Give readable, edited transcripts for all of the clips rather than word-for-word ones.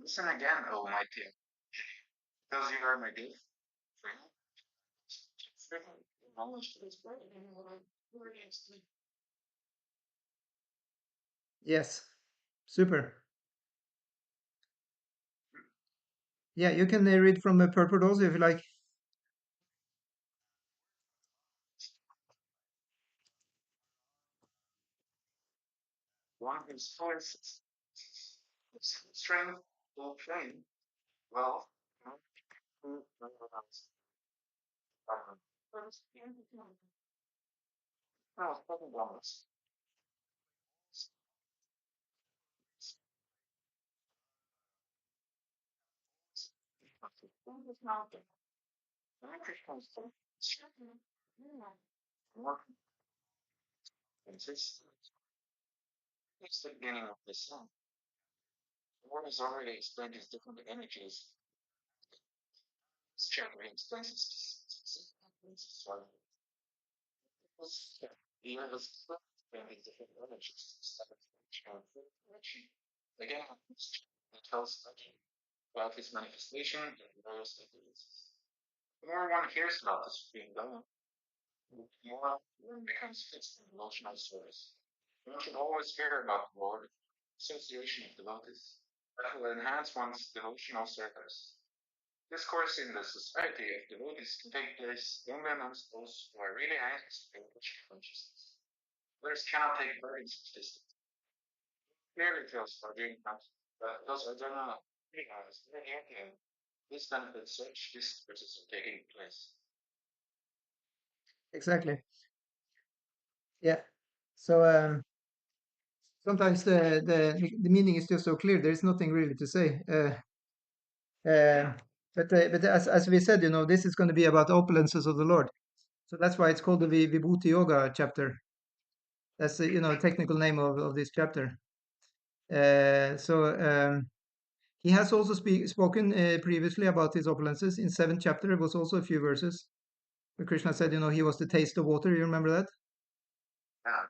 Listen again, O my king, because you are my gift. Yes, super. Yeah, you can read from the purport also if you like. One whose force strength will train well. It's the beginning of the song. The word has already explained his different energies. This chapter explains his specific he has explained his different energies instead of energy. Again, it tells about his manifestation and various activities. The more one hears about the Supreme God, the more one becomes fixed in devotional service. One should always hear about the Lord, association of devotees, that will enhance one's devotional service. Discourse in the society of devotees can take place only amongst those who are really anxious to Krishna consciousness. Others cannot take part in such distance. Clearly feels for doing that, but those are not recognized very again. This benefits such discourses are taking place. Exactly. Yeah. So sometimes the meaning is just so clear. There is nothing really to say. Uh, but as we said, this is going to be about the opulences of the Lord. So that's why it's called the Vibhuti Yoga chapter. That's the technical name of this chapter. He has also spoken previously about his opulences. In 7th chapter, it was also a few verses where Krishna said, he was the taste of water. You remember that? Yeah.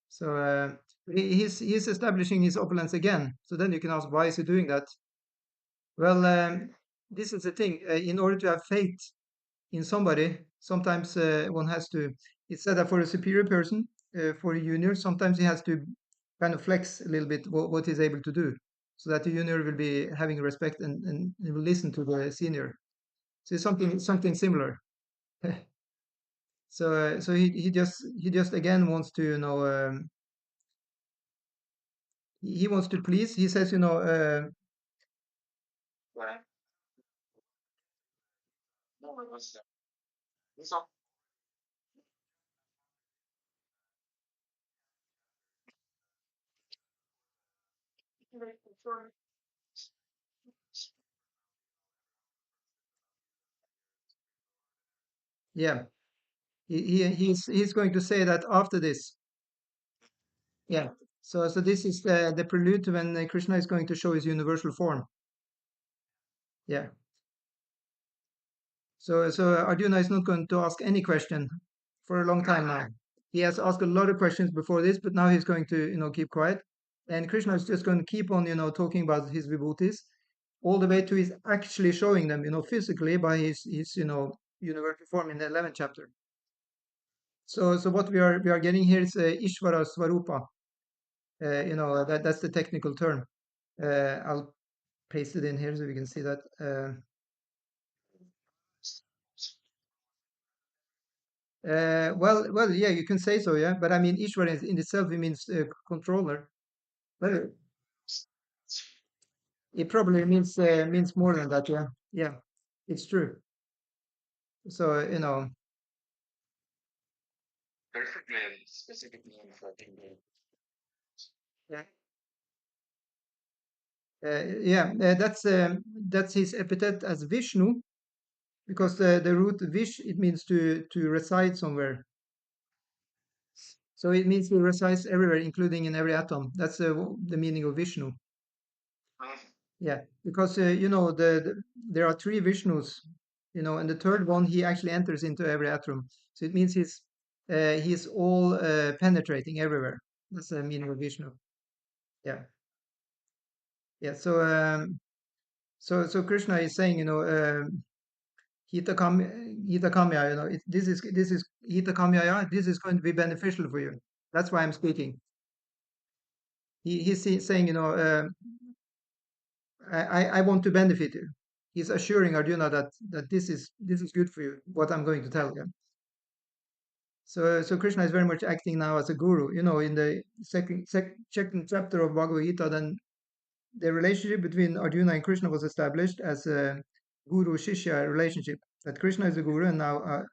So he's establishing his opulence again. So then you can ask, why is he doing that? Well, this is the thing. In order to have faith in somebody, sometimes one has to. It's said that for a superior person, for a junior, sometimes he has to kind of flex a little bit what he's able to do, so that the junior will be having respect and will listen to the senior. So it's something similar. So he just again wants to he wants to please. He says Right. No, it was this all yeah he's going to say that after this. Yeah. So this is the prelude to when Krishna is going to show his universal form. Yeah. So Arjuna is not going to ask any question for a long time now. He has asked a lot of questions before this, but now he's going to keep quiet. And Krishna is just going to keep on talking about his vibhutis all the way to his actually showing them physically by his universal form in the 11th chapter. So what we are getting here is Ishvara Svarupa. That's the technical term. I'll paste it in here so we can see that. Well, yeah, you can say so, yeah. But I mean, Ishwar in itself, it means controller. But it probably means more than that, yeah. Yeah, it's true. So perfectly specific name for the yeah, yeah. That's his epithet as Vishnu because the root Vish it means to reside somewhere. So it means he resides everywhere, including in every atom. That's the meaning of Vishnu. Yeah, because there are three Vishnus, and the third one he actually enters into every atom. So it means he's all penetrating everywhere. That's the meaning of Vishnu. Yeah, Yeah. So Krishna is saying, Hita Kamya, this is Hita Kamya, this is going to be beneficial for you. That's why I'm speaking. He's saying, I want to benefit you. He's assuring Arjuna that this is good for you, what I'm going to tell you. So Krishna is very much acting now as a guru. In the second chapter of Bhagavad Gita, then the relationship between Arjuna and Krishna was established as a guru shishya relationship. That Krishna is the guru and now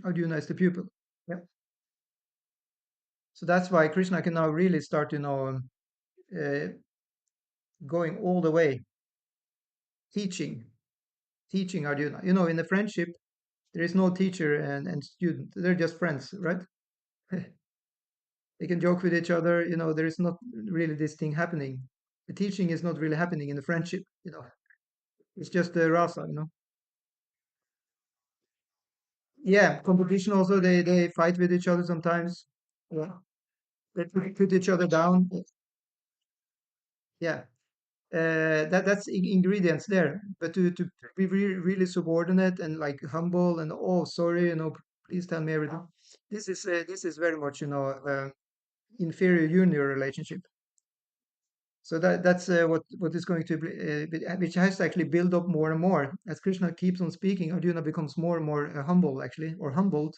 Arjuna is the pupil. Yeah. So that's why Krishna can now really start, uh, going all the way, teaching, teaching Arjuna. In the friendship, there is no teacher and student. They're just friends, right? They can joke with each other. There is not really this thing happening. The teaching is not really happening in the friendship. It's just the rasa. Yeah, competition also. They fight with each other sometimes. Yeah, they put each other down. Yeah, that's ingredients there. But to be really subordinate and like humble and oh sorry, please tell me everything. This is very much inferior junior relationship. So that's what is going to which has to actually build up more and more as Krishna keeps on speaking. Arjuna becomes more and more humble actually, or humbled.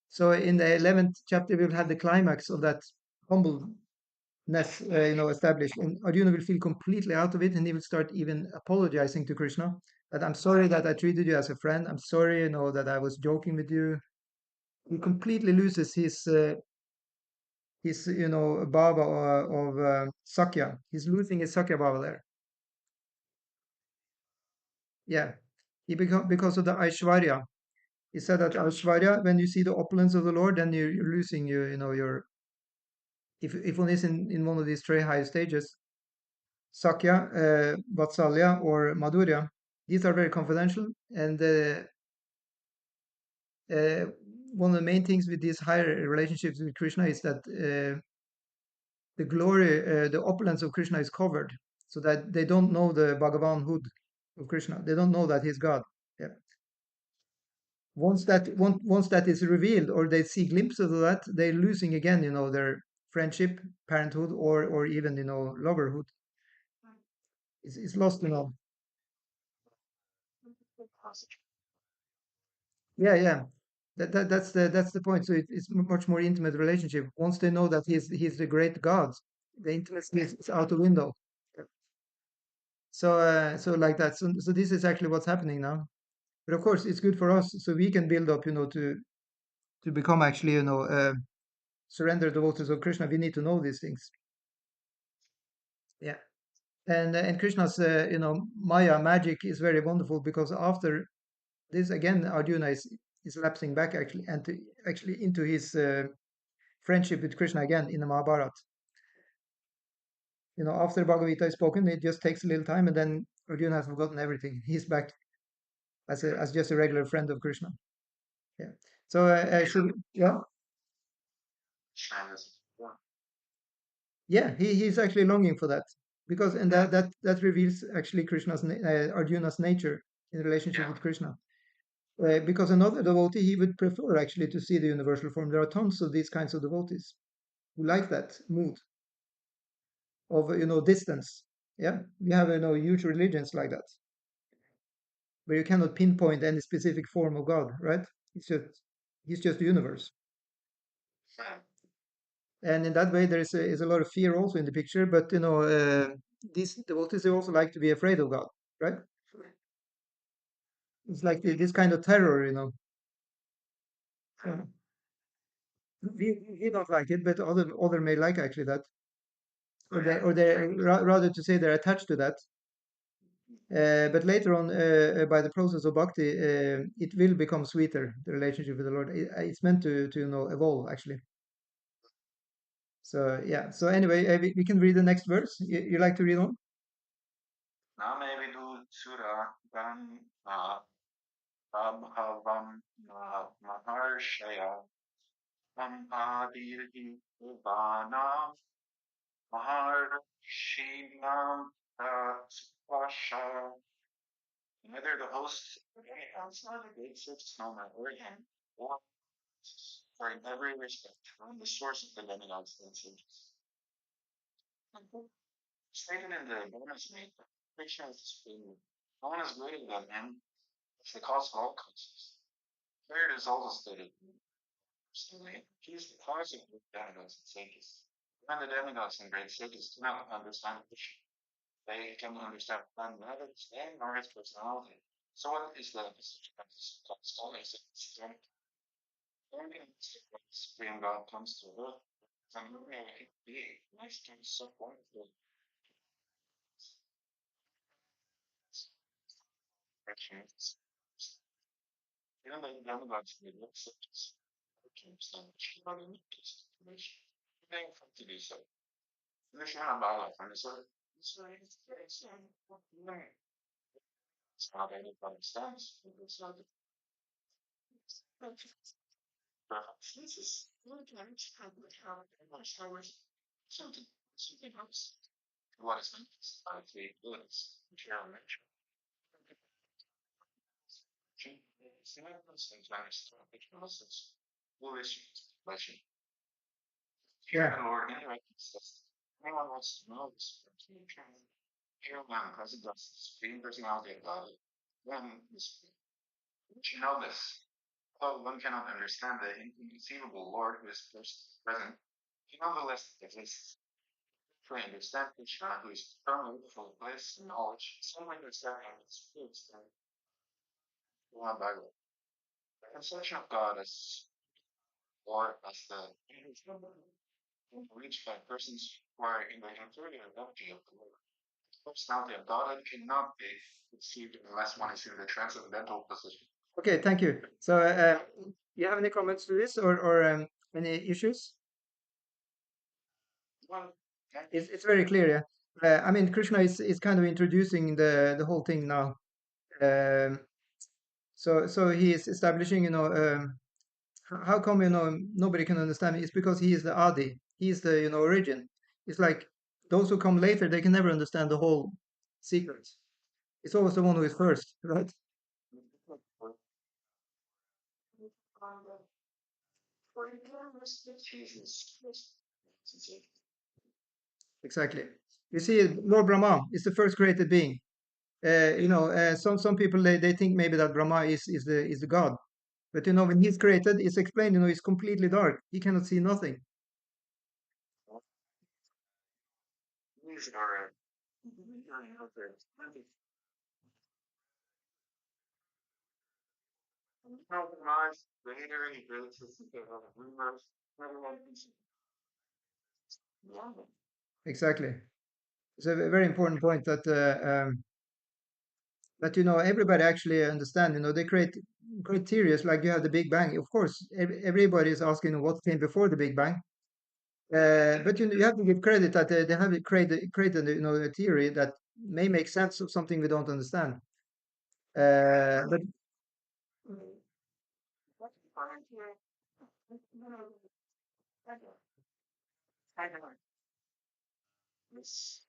So in the 11th chapter, we'll have the climax of that humbleness, established. And Arjuna will feel completely out of it, and he will start even apologizing to Krishna that I'm sorry that I treated you as a friend. I'm sorry, that I was joking with you. He completely loses his bhava of Sakya. He's losing his Sakya bhava there. Yeah, he become because of the Aishwarya. He said that Aishwarya, when you see the opulence of the Lord, then you're losing your if one is in one of these three high stages, Sakya, Vatsalya, or Madhurya, these are very confidential. And uh, one of the main things with these higher relationships with Krishna is that the glory, the opulence of Krishna is covered, so that they don't know the Bhagavan hood of Krishna. They don't know that he's God. Yeah. Once that is revealed, or they see glimpses of that, they're losing again, their friendship, parenthood, or even loverhood. It's lost, Yeah, yeah. That's the point. So it's much more intimate relationship. Once they know that he's the great God, the intimacy is out the window. So like that. So this is actually what's happening now. But of course, it's good for us, so we can build up, to become actually, surrender devotees of Krishna. We need to know these things. Yeah. And Krishna's, Maya magic is very wonderful because after this again, Arjuna is lapsing back actually and actually into his friendship with Krishna again in the Mahabharata. After Bhagavad Gita is spoken, it just takes a little time, and then Arjuna has forgotten everything. He's back as just a regular friend of Krishna. Yeah. So yeah, yeah, he's actually longing for that because and that reveals actually Arjuna's nature in relationship with Krishna. Because another devotee he would prefer actually to see the universal form. There are tons of these kinds of devotees who like that mood of distance. Yeah, we have huge religions like that where you cannot pinpoint any specific form of God, right? It's just he's just the universe, and in that way there is a lot of fear also in the picture. But these devotees they also like to be afraid of God, right? It's like this kind of terror. So we don't like it, but other may like actually that, or they rather to say they're attached to that. But later on, by the process of bhakti, it will become sweeter, the relationship with the Lord. It's meant to evolve, actually. So, yeah. So, anyway, we can read the next verse. You like to read on? Name vidu sura brahma abhavam maharshaya brahmadirhi uvanam Maharshinam Supasha. Neither the host of any outside the gates of snow origin or for in every respect from the source of the demigods and sages. Stated in the bonus made, Krishna is the supreme. No one is greater than him. It's the cause of all causes. Here it is also stated. Personally, he is the cause of the demigods and sages. When the demigods and great sages do not understand Krishna, they can understand neither his name nor his personality. So what is the position of this scholars in this only when the Supreme God comes to earth, then may be nice to so wonderful actions. Even the demigods may look such as so much not in this situation. Being from to do so. This is not about life, and it's not anybody stands. It's not this is something something else. What is meant is the abilities which are mentioned. Here, Yeah. Lord, anyway, says, anyone wants to know this, here one has a dust, supreme personality of God. Then this, you know this. Although one cannot understand the inconceivable Lord who is present, he nonetheless exists. For understand Krishna, who is eternally full of bliss and knowledge, some understanding its fruits and one Bible. The conception of God as Lord as the reached by persons who are in the interior energy of the Lord. The personality of Godhead cannot be conceived unless one is in the transcendental position. Okay, thank you. So, you have any comments to this or any issues? Well, It's very clear, yeah. I mean, Krishna is kind of introducing the whole thing now. Um, so he is establishing, how come nobody can understand me? It's because he is the Adi. He is the origin. It's like those who come later, they can never understand the whole secret. It's always the one who is first, right? Exactly. You see, Lord Brahma is the first created being. Some people they think maybe that Brahma is the god, but when he's created, it's explained. It's completely dark. He cannot see nothing. these are compromised, greater and greater rumors, everyone Exactly. It's a very important point that everybody actually understand. They create theories like you have the Big Bang. Of course, everybody is asking what came before the Big Bang. But you have to give credit that they have created a theory that may make sense of something we don't understand. But this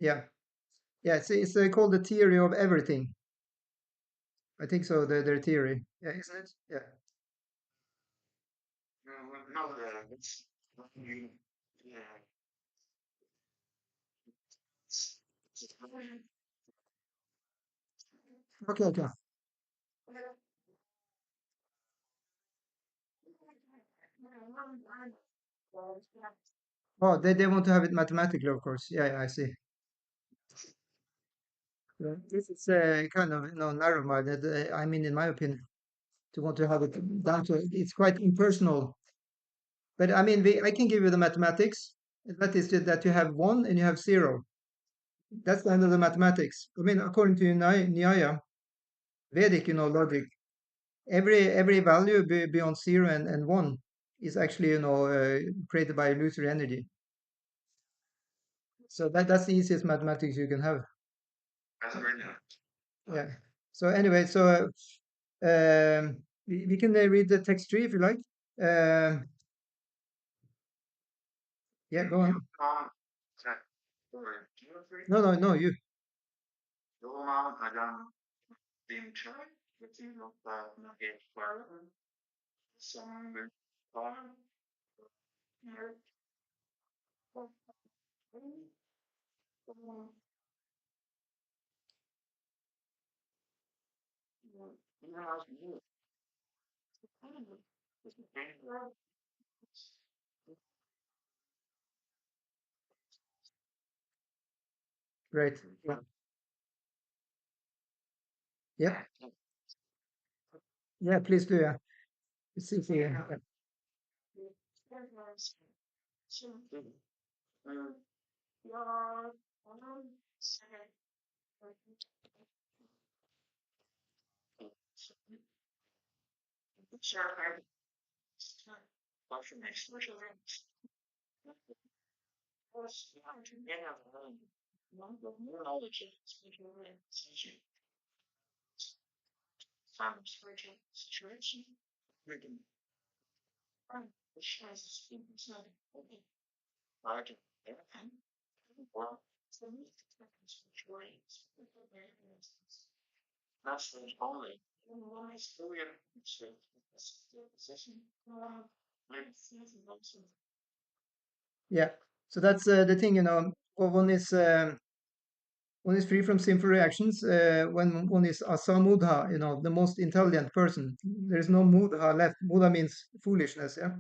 yeah, yeah, it's called the theory of everything. I think so. Their theory, yeah, isn't it? Yeah. no, it's yeah, Okay, okay. Oh, they want to have it mathematically, of course. Yeah, yeah, I see. Yeah, this is kind of narrow-minded. I mean, in my opinion, to want to have it down to it's quite impersonal. But I mean, I can give you the mathematics. That is that you have one and you have zero. That's the end of the mathematics. I mean, according to Nyaya, Vedic, logic, every value beyond zero and one is actually, created by illusory energy. So that's the easiest mathematics you can have. That's very nice. Yeah. So anyway, so we can read the text tree if you like. Um, yeah, go on. Sorry. Sorry. No, you. Your mom, I don't think try with you, but not get far. Some far. Great. Yeah. Yeah. Yeah, please do. Yeah. See you. Yeah. Yeah. So that's the thing, one is free from sinful reactions when one is asamudha, the most intelligent person. There is no mudha left. Mudha means foolishness. Yeah.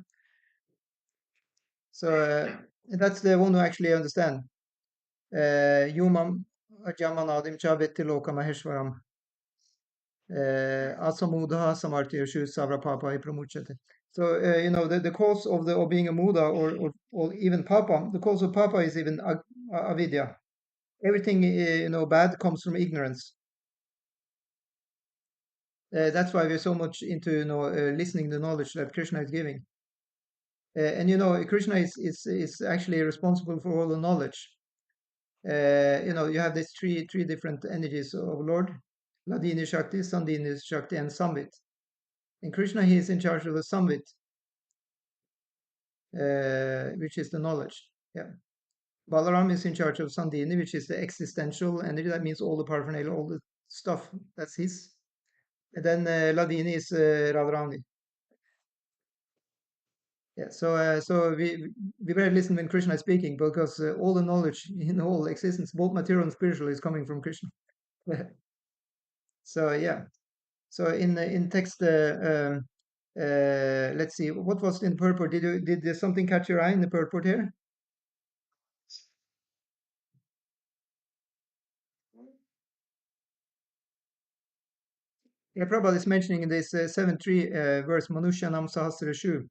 So that's the one who actually understand. Yumam ajamanadim chaveti loka maheshwaram. Asamudha samartya shu savrapapa pramuchate. So the cause of being a muda or even papa, the cause of papa is even avidya. Everything bad comes from ignorance. That's why we're so much into listening the knowledge that Krishna is giving. And Krishna is actually responsible for all the knowledge. You have these three different energies of Lord: Ladini Shakti, Sandini Shakti, and Samvit. And Krishna, he is in charge of the Samvit, which is the knowledge. Yeah. Balaram is in charge of Sandini, which is the existential energy. That means all the paraphernalia, all the stuff. That's his. And then Ladini is Radharani. Yeah. So we better listen when Krishna is speaking, because all the knowledge in all existence, both material and spiritual, is coming from Krishna. So yeah. So in text, let's see, what was in purport? Did there something catch your eye in the purport here? Yeah, Prabhupada is mentioning in this 7.3 verse, Manushyanam Sahasrashu,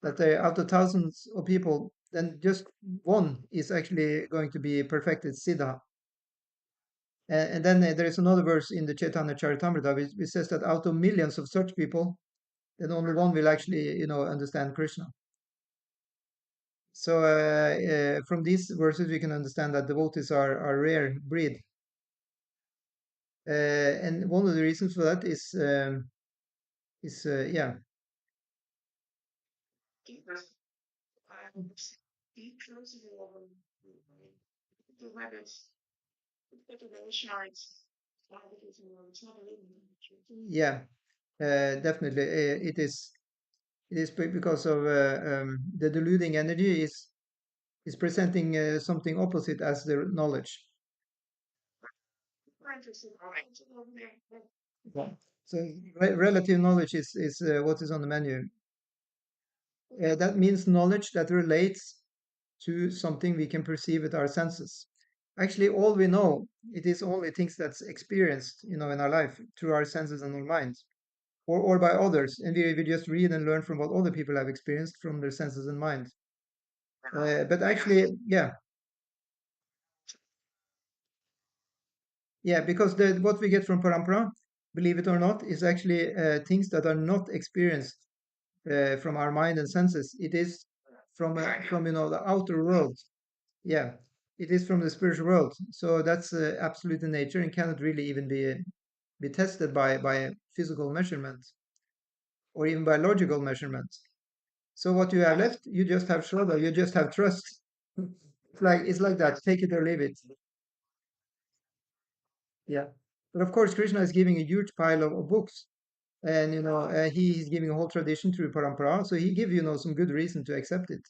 that out of thousands of people, then just one is actually going to be perfected Siddha. And then there is another verse in the Chaitanya Charitamrita which says that out of millions of such people, then only one will actually, understand Krishna. So from these verses, we can understand that devotees are rare breed. And one of the reasons for that is yeah. Yeah, definitely. It is because of the deluding energy is presenting something opposite as the knowledge. Yeah. So relative knowledge is what is on the menu. That means knowledge that relates to something we can perceive with our senses. Actually, all we know, it is only things that's experienced, in our life through our senses and our minds, or by others, and we just read and learn from what other people have experienced from their senses and minds. But actually, yeah, because what we get from parampara, believe it or not, is actually things that are not experienced from our mind and senses. It is from the outer world. Yeah. it is from the spiritual world. So that's absolute in nature and cannot really even be tested by physical measurement or even by logical measurement. So what you have left, you just have shraddha, you just have trust. It's like that. Take it or leave it. Yeah. But of course, Krishna is giving a huge pile of books, and he's giving a whole tradition through parampara. So he gives some good reason to accept it.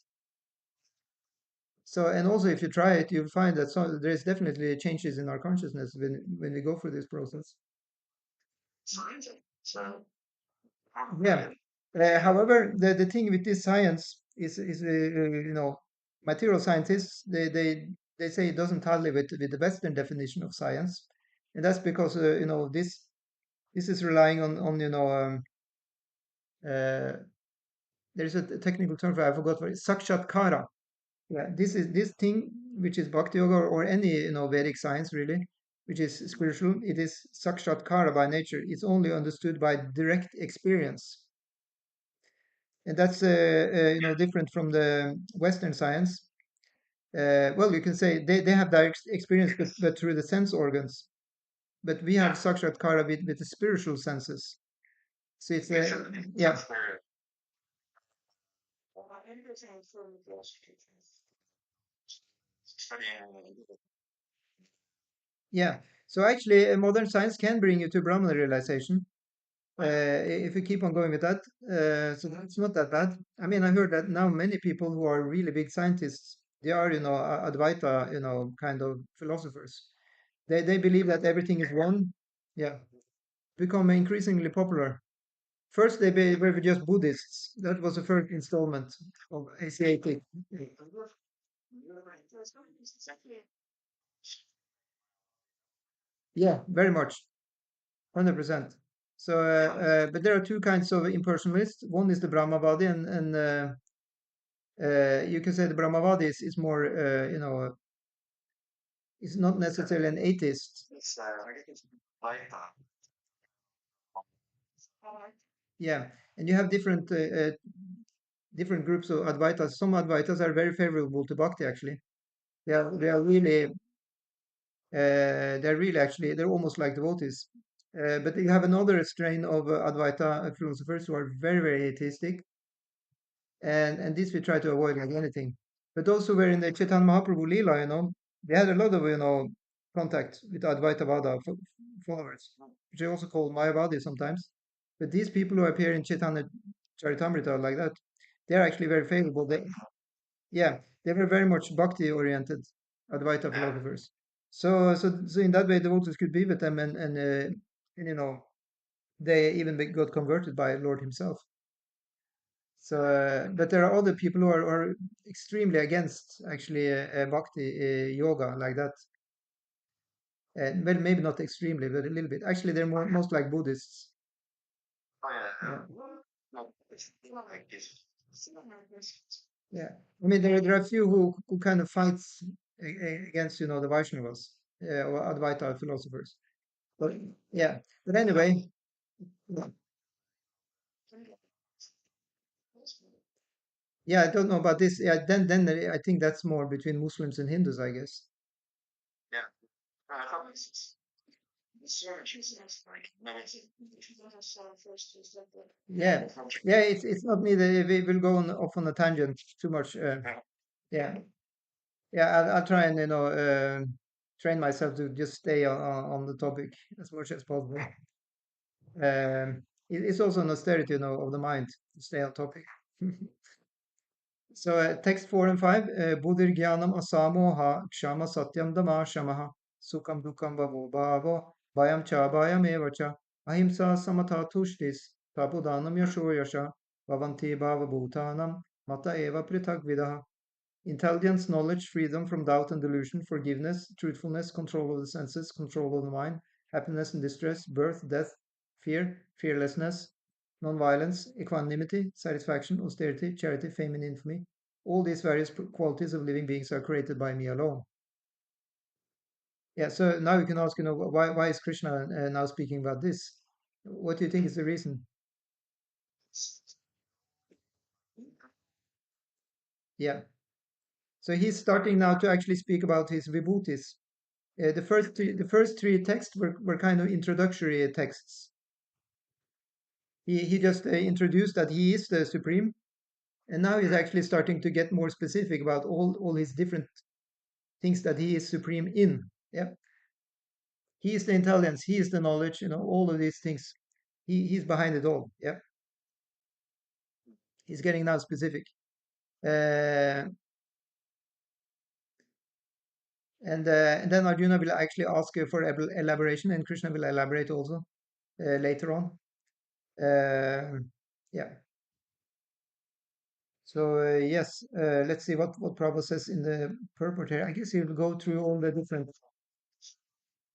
So and also if you try it, you'll find that there's definitely changes in our consciousness when we go through this process. So, Yeah. However, the thing with this science is material scientists they say it doesn't tally with the Western definition of science, and that's because this is relying on uh, there's a technical term for I forgot what it's sakshatkara. Yeah, this thing which is bhakti yoga or any Vedic science really, which is spiritual. It is sakshatkara by nature. It's only understood by direct experience. And that's different from the Western science. Well, you can say they have direct experience, but through the sense organs. But we have sakshatkara with the spiritual senses. So it's yeah, yeah. So actually, modern science can bring you to Brahman realization if you keep on going with that. So it's not that bad. I mean, I heard that now many people who are really big scientists, they are Advaita kind of philosophers. They believe that everything is one. Yeah, become increasingly popular. First, were just Buddhists. That was the first installment of Asiatic. Yeah, very much, 100%. So, but there are two kinds of impersonalists. One is the Brahmavadi, and you can say the Brahmavadi is more, is not necessarily an atheist. Yeah, and you have different groups of Advaitas. Some Advaitas are very favorable to Bhakti, actually. They're really actually they're almost like devotees. But you have another strain of Advaita philosophers who are very very atheistic, and this we try to avoid like anything. But those who were in the Chaitanya Mahaprabhu Leela, they had a lot of contact with Advaita Vada followers, which are also called Mayavadi sometimes. But these people who appear in Chaitanya Charitamrita like that, they're actually very favorable. Yeah, they were very much bhakti oriented Advaita philosophers. So in that way, devotees could be with them, and they even got converted by Lord Himself. So, but there are other people who are extremely against actually bhakti yoga like that. Well, maybe not extremely, but a little bit. Actually, they're most like Buddhists. Yeah. Yeah. I mean, there are a few who kind of fights against the Vaishnavas or Advaita philosophers. But yeah. But anyway, yeah. Yeah, I don't know about this. Yeah, then I think that's more between Muslims and Hindus, I guess. Yeah, yeah. It's not me that we will go off on a tangent too much. Yeah, yeah. I'll try and train myself to just stay on the topic as much as possible. It's also an austerity, of the mind to stay on topic. So text 4 and 5. Buddhir jnanam asamoha kshama satyam dama shamaha sukam dukam bhavo bhavo bhayam cha bhayam eva cha ahimsa samatha tushtis tabudanam yasho yasha bhavanti bhava bhutanam mata eva prithak vidaha. Intelligence, knowledge, freedom from doubt and delusion, forgiveness, truthfulness, control of the senses, control of the mind, happiness and distress, birth, death, fear, fearlessness, non-violence, equanimity, satisfaction, austerity, charity, fame, and infamy. All these various qualities of living beings are created by me alone. Yeah, so now you can ask, why is Krishna now speaking about this? What do you think is the reason? Yeah. So he's starting now to actually speak about his vibhutis. The first three texts were kind of introductory texts. He just introduced that he is the supreme, and now he's actually starting to get more specific about all his different things that he is supreme in. Yeah, he is the intelligence, he is the knowledge. All of these things. He's behind it all. Yeah, he's getting now specific. Uh, and then Arjuna will actually ask for elaboration, and Krishna will elaborate also later on. Yeah. So yes, let's see what Prabhupada says in the purport here. I guess he will go through all the different.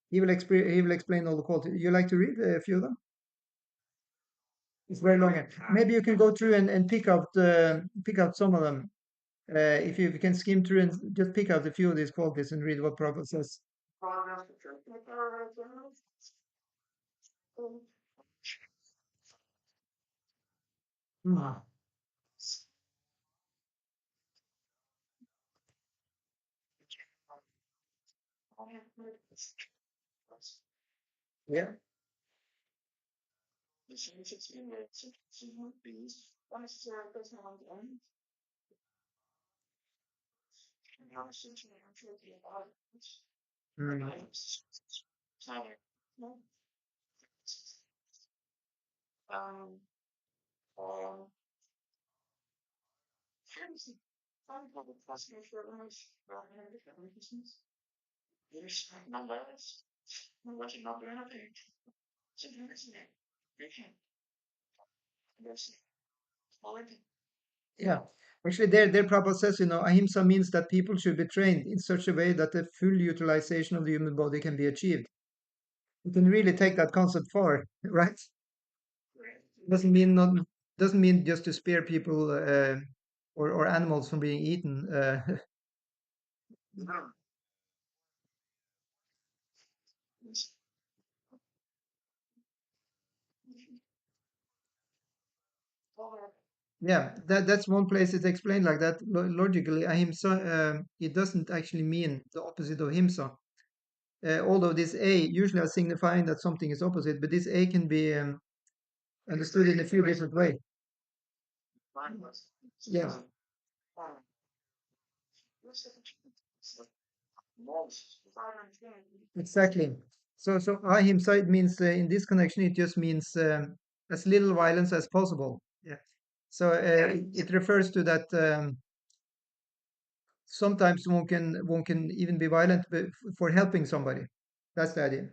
He will explain all the quality. You like to read a few of them? It's very long. Maybe you can go through and pick out some of them. If you can skim through and just pick out a few of these qualities and read what Prabhupada says. Hmm. Yeah. Mm. Yeah. Actually, their Prabhupada says, ahimsa means that people should be trained in such a way that the full utilization of the human body can be achieved. You can really take that concept far, right? Doesn't mean not doesn't mean just to spare people or animals from being eaten. Yeah, that's one place it's explained like that logically. Ahimsa, it doesn't actually mean the opposite of himsa. Although this A usually are signifying that something is opposite, but this A can be understood in a few different ways. Yes, exactly. So ahimsa, it means in this connection, it just means as little violence as possible. Yeah. So it refers to that sometimes one can even be violent for helping somebody. That's the idea.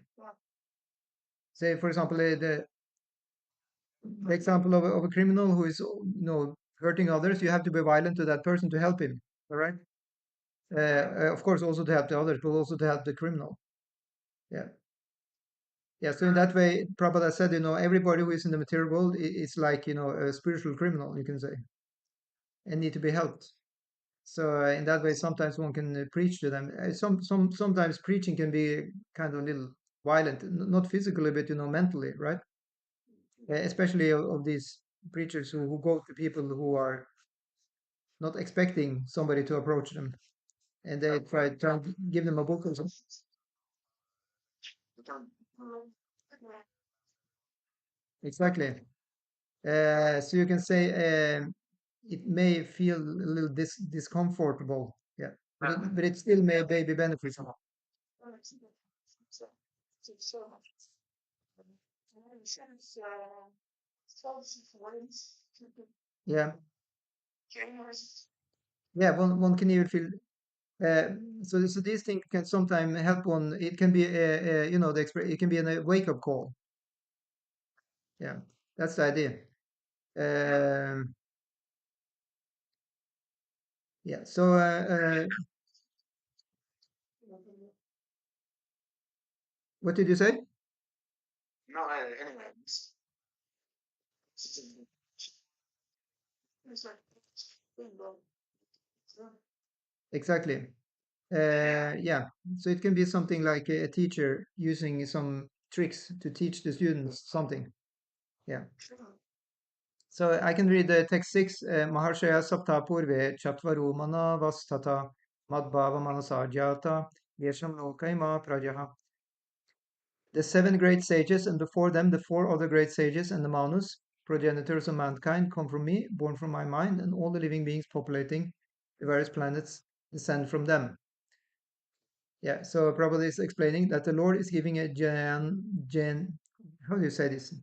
Say, for example, the example of a criminal who is hurting others. You have to be violent to that person to help him. All right. Of course, also to help the others, but also to help the criminal. Yeah. Yeah. So in that way, Prabhupada said, everybody who is in the material world is like, a spiritual criminal, you can say, and need to be helped. So in that way, sometimes one can preach to them. Sometimes preaching can be kind of a little violent, not physically, but mentally, right? Especially of these preachers who go to people who are not expecting somebody to approach them, and they try to give them a book or something. Exactly. So you can say it may feel a little discomfortable, yeah, but it still may be beneficial. Yeah, yeah. One can even feel. Uh, so these things can sometimes help one. It can be it can be a wake up call. Yeah, that's the idea. Um, yeah. So what did you say? Exactly. Yeah. So it can be something like a teacher using some tricks to teach the students something. Yeah. So I can read the text 6. Maharshaya Sapta Purve Chatvaru Manavastata Madbhava Manasarjata Yesham Lokaima Prajaha. The seven great sages, and before them the four other great sages and the Manus, progenitors of mankind, come from me, born from my mind, and all the living beings populating the various planets descend from them. Yeah, so Prabhupada is explaining that the Lord is giving a how do you say this?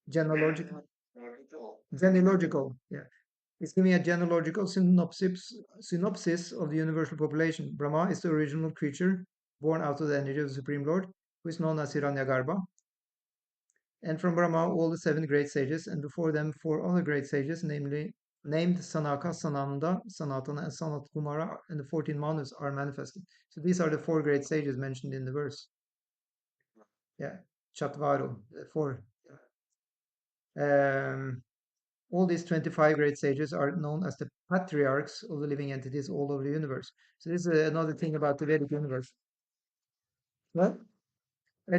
Genealogical, genealogical, yeah. He's giving a genealogical synopsis of the universal population. Brahma is the original creature born out of the energy of the Supreme Lord, who is known as Hiranyagarbha. And from Brahma, all the seven great sages, and before them four other great sages, namely named Sanaka, Sananda, Sanatana, and Sanat Kumara, and the 14 Manus are manifested. So these are the four great sages mentioned in the verse. Yeah, Chatvaru, four. All these 25 great sages are known as the patriarchs of the living entities all over the universe. So this is another thing about the Vedic universe. What?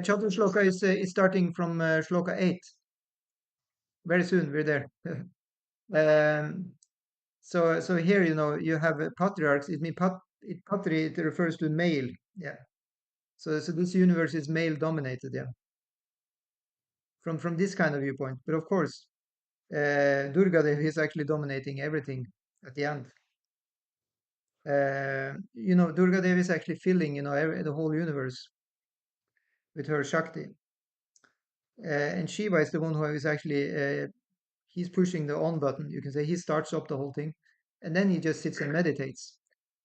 Chapter Shloka is starting from Shloka 8. Very soon, we're there. um, so here, you have patriarchs. It means patri, it refers to male. Yeah. So this universe is male dominated. Yeah. From this kind of viewpoint, but of course, Durga Devi is actually dominating everything at the end. Durga Devi is actually filling, the whole universe with her Shakti. And Shiva is the one who is actually, he's pushing the on button. You can say he starts up the whole thing, and then he just sits and meditates,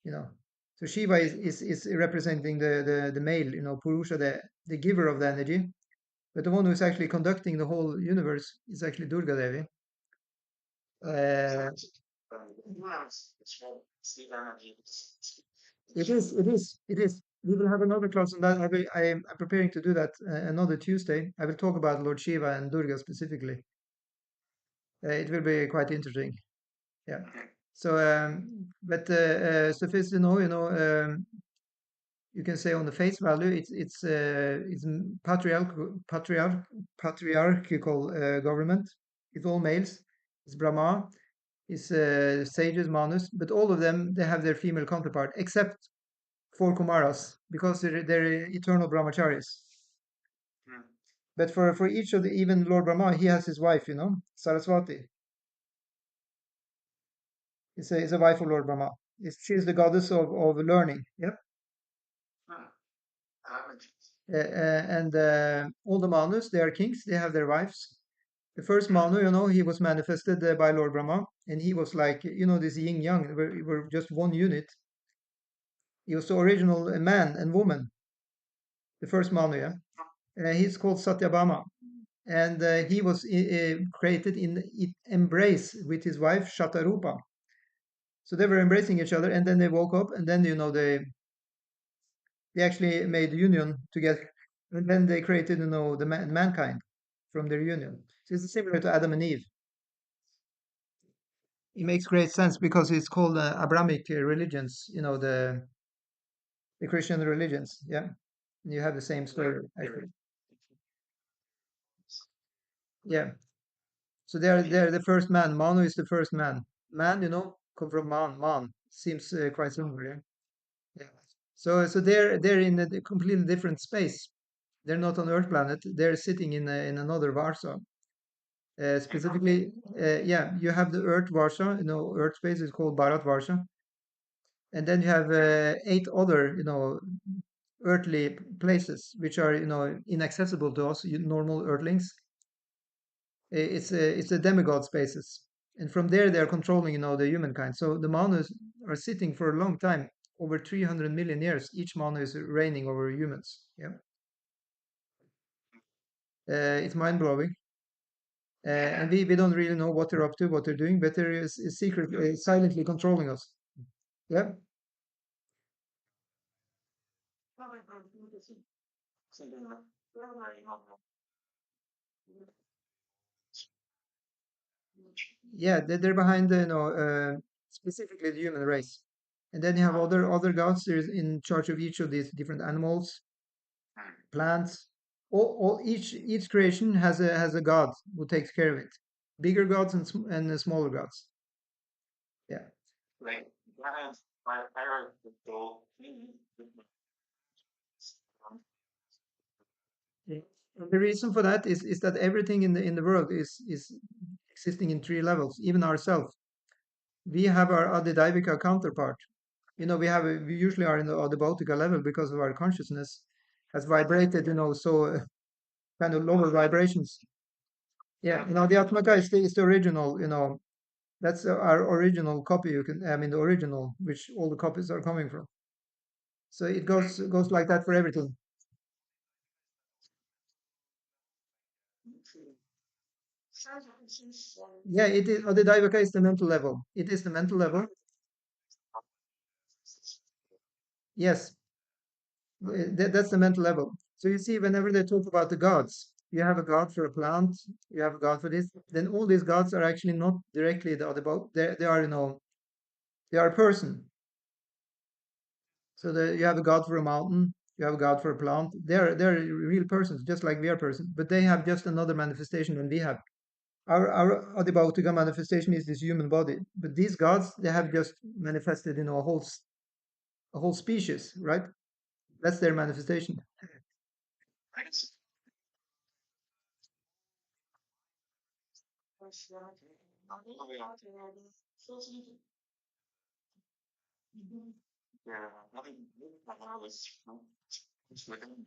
you know. So Shiva is representing the male, Purusha, the giver of the energy. But the one who's actually conducting the whole universe is actually Durga Devi. Uh, it is. We will have another class on that. I'm preparing to do that another Tuesday. I will talk about Lord Shiva and Durga specifically. It will be quite interesting. Yeah. So, but suffice to know, you can say on the face value, it's patriarchal government. It's all males. It's Brahma. It's sages, Manus, but all of them they have their female counterpart, except for Kumaras, because they're eternal brahmacharis. But for each of the, even Lord Brahma, he has his wife, Saraswati. Is a wife of Lord Brahma. She is the goddess of learning. Yep. And all the Manus, they are kings. They have their wives. The first Manu, he was manifested by Lord Brahma, and he was like, this yin yang, were just one unit. He was the original man and woman, the first Manu. Yeah. He's called Satyabhama, and he was created in embrace with his wife Shatarupa. So they were embracing each other, and then they woke up, and then they actually made union together, and then they created the mankind from their union. So it's similar to Adam and Eve. It makes great sense because it's called Abrahamic religions. The Christian religions. Yeah, and you have the same story actually. Yeah. So they're the first man. Manu is the first man. Man, come from man. Seems quite similar. Yeah. Yeah. So they're in a completely different space. They're not on Earth planet. They're sitting in another Varsa. Specifically, yeah, you have the Earth Varsa. Earth space is called Bharat Varsa, and then you have eight other, earthly places which are, inaccessible to us, normal Earthlings. It's the demigod spaces, and from there they are controlling, the humankind. So the Manus are sitting for a long time, over 300 million years. Each Manu is reigning over humans. Yeah, it's mind blowing. And we don't really know what they're up to, what they're doing, but there is secret, silently controlling us. Yeah, yeah, they're behind specifically the human race, and then you have other gods. There's in charge of each of these different animals, plants. Each creation has a god who takes care of it. Bigger gods and smaller gods. Yeah. I read the goal. Yeah. And the reason for that is that everything in the world is existing in three levels, even ourselves. We have our Adidivika counterpart. We usually are in the Adibautika level because of our consciousness has vibrated, so kind of lower vibrations. Yeah, the Atmaka is the original, that's our original copy. The original, which all the copies are coming from. So it goes like that for everything. Yeah, it is. Adidivika is the mental level. It is the mental level. Yes, that's the mental level. So you see, whenever they talk about the gods, you have a god for a plant, you have a god for this. Then all these gods are actually not directly the Adibau. They are, they are a person. So you have a god for a mountain, you have a god for a plant. They're real persons, just like we are persons, but they have just another manifestation than we have. Our Adibautika manifestation is this human body, but these gods they have just manifested, a whole species, right? That's their manifestation. I guess. Yeah, I think I was within.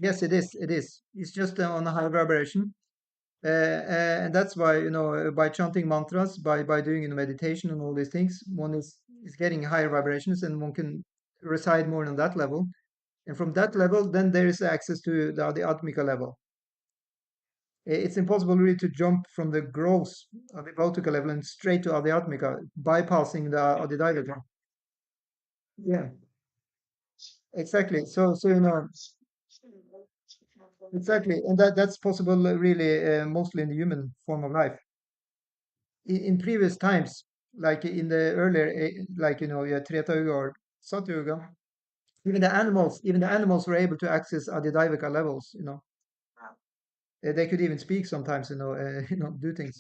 Yes, it is. It is. It's just on a high vibration, and that's why by chanting mantras, by doing meditation and all these things, one is getting higher vibrations, and one can reside more on that level. And from that level, then there is access to the Atmika level. It's impossible really to jump from the gross Adibautika level and straight to Adhyatmika, bypassing the Adidivika. Yeah, exactly. So exactly, and that's possible really mostly in the human form of life. In previous times, like in the earlier, like yeah, Treta Yuga or Satya Yuga, even the animals were able to access Adidivika levels. They could even speak sometimes. Do things.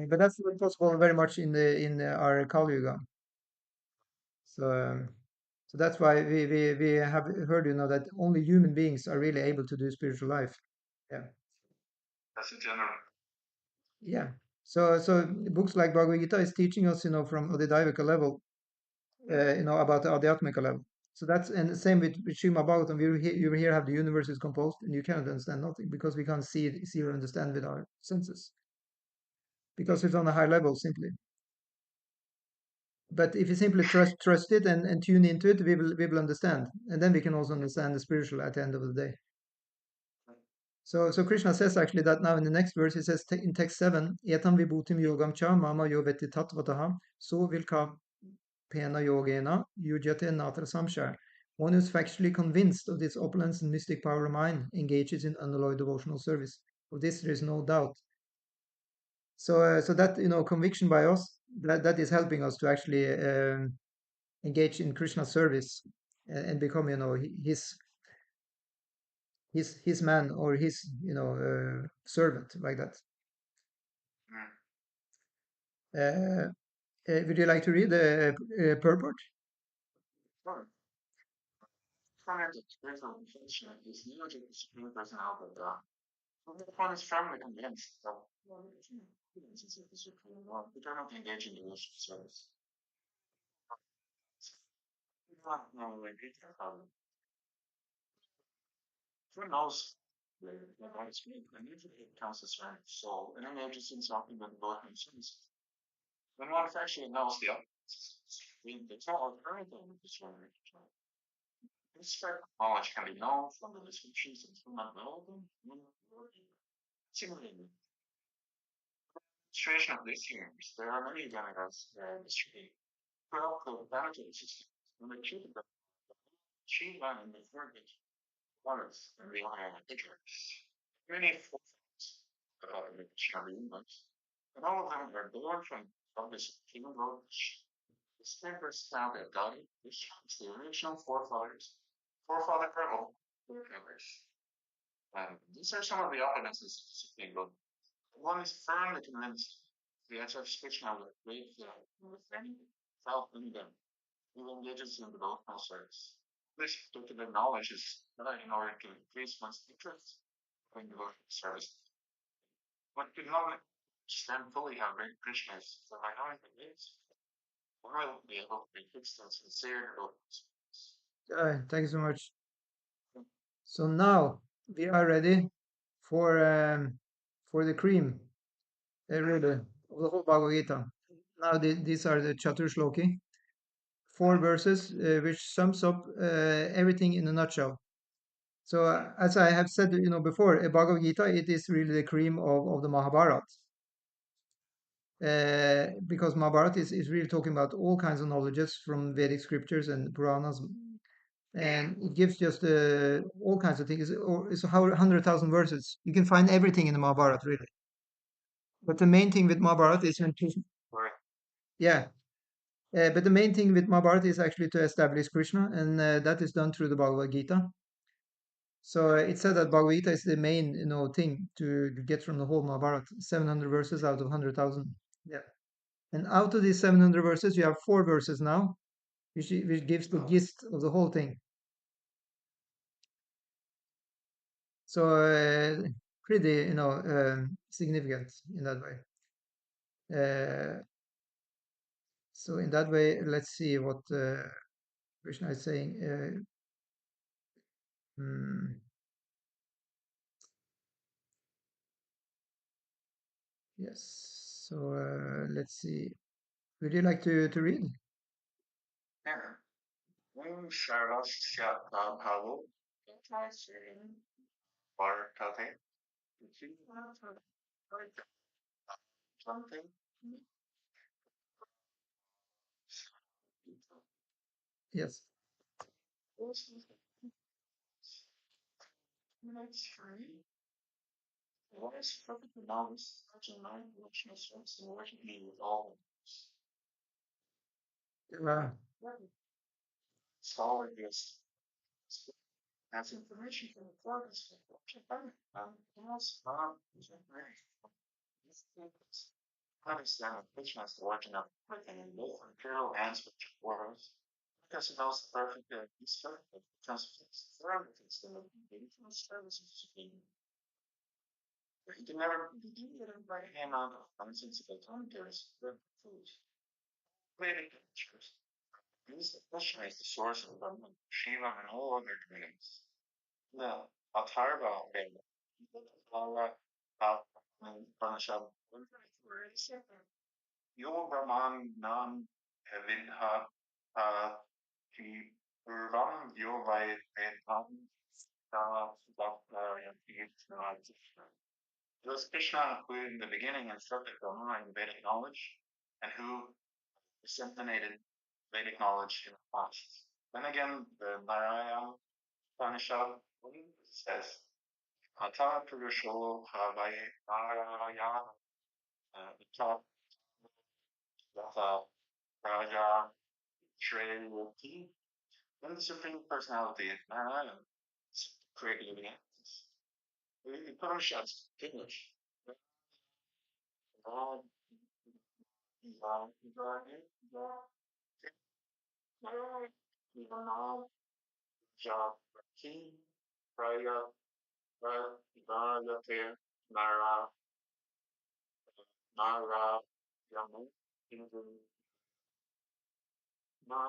But that's not possible very much in our Kali Yuga. So. So that's why we have heard, that only human beings are really able to do spiritual life. Yeah. That's a general. Yeah. So books like Bhagavad Gita is teaching us, from Adidivika level, about the Adhyatmika level. So that's and the same with Srimad Bhagavatam. You here have the universe is composed, and you cannot understand nothing because we can't see or understand with our senses because it's on a high level simply. But if you simply trust it and tune into it, we will understand, and then we can also understand the spiritual at the end of the day. So Krishna says actually that now in the next verse, he says in text 7, Etam vibhutim yogam cha mama yoveti tattvataha so vilka pena yogena yujate natra samshaya. One who's factually convinced of this opulence and mystic power of mind engages in unalloyed devotional service. Of this there is no doubt. So that conviction by us that is helping us to actually engage in Krishna's service and become his man or his servant like that. Would you like to read the purport? Sure. Prior to spiritual reflection, his logic is supreme personality of God. One is firmly convinced that experiences of the supreme love, we cannot engage in devotional service. We do not know where Gita from. Who knows the right speak, and usually it counts as right. So, and engages in something with devotional service. When one actually knows the opposites, the alternative of this one. This fact of knowledge can be known from the descriptions and from not know them. Similarly, illustration of this universe, there are many demigods distributed throughout the planetary system. And the truth about Shiva and the Fergus waters and the iron picture. Many forms about the Shari universe, and all of them are born from this human world. The scriptures found that God is the original forefather for all universe. And these are some of the opulences of the Supreme God. One is firmly convinced The answer of Krishna with great self in them, who engages in devotional service. This particular knowledge is in order to increase one's interest in devotional service. One could not understand fully how great Krishna is, so by knowing the ways, one will be able to be fixed and sincere devotional service. Thank you so much. So now we are ready for the cream, really, of the whole Bhagavad Gita. Now these are the Chatur Shloki, 4 verses, which sums up everything in a nutshell. So as I have said, before, a Bhagavad Gita, it is really the cream of the Mahabharata. Because Mahabharata is really talking about all kinds of knowledges from Vedic scriptures and Puranas, and it gives just all kinds of things. It's 100,000 verses. You can find everything in the Mahabharata, really. But the main thing with Mahabharata is when Krishna, yeah. But the main thing with Mahabharata is actually to establish Krishna, and that is done through the Bhagavad Gita. So it said that Bhagavad Gita is the main, thing to get from the whole Mahabharata. 700 verses out of 100,000. Yeah. And out of these 700 verses, you have 4 verses now, which gives the gist of the whole thing. So pretty, significant in that way. So in that way, let's see what Krishna is saying. Hmm, yes. So let's see. Would you like to read? Yeah. Sarvasya Bhavo Vartate something. Yes. What is perfect knowledge such a mind which instructs and worship me with all Uh, scholar this has information from the progress of Japan and also understand that Krishna's the origin of everything in both material and spiritual worlds. Because he knows the perfect good and perfect transfers for everything instead of being from the service of Supreme. You can never begin to by the amount of nonsensical commentaries for food. Vedic pictures. Use the Krishna is the source of Brahman, Shiva, and all other deities. The Atharva Veda, Atharva Upanishad, Yo Brahman Nam Vidha Ki Purvam Yo Vai Vedam it was Krishna who in the beginning instructed Brahma in Vedic knowledge and who disseminated Vedic knowledge in the past. Then again, the Narayana Upanishad says, Ata Purusho Havai Narayana Ata Yatha Raja Shreyati. When the Supreme Personality of Narayana created living entities. The Upanishads English. God, God, God, God, God, Jati, Raya, Rayate, Nara, Nara, Yamu, Hindu, Na,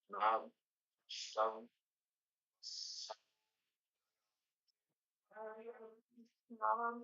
Na, Sam, Nam,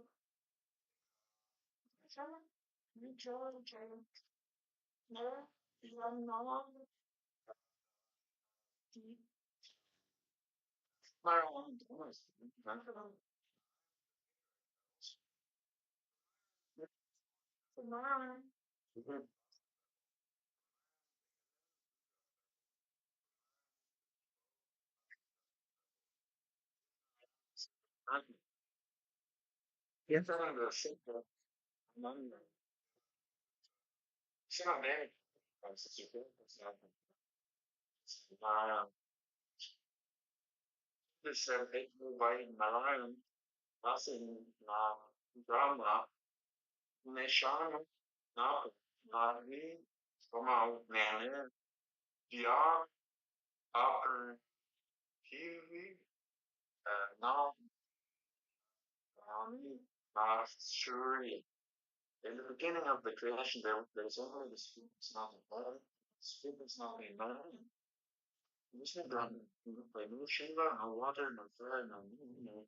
yes. This by Narayan, passing Brahma, Neshama Nari Soma Nane Dia Upper Kiwi Now Suri. In the beginning of the creation, there's only the spirit, it's not the body. The spirit is not the body. There's no God, no Shiva, no water, no fire, no moon,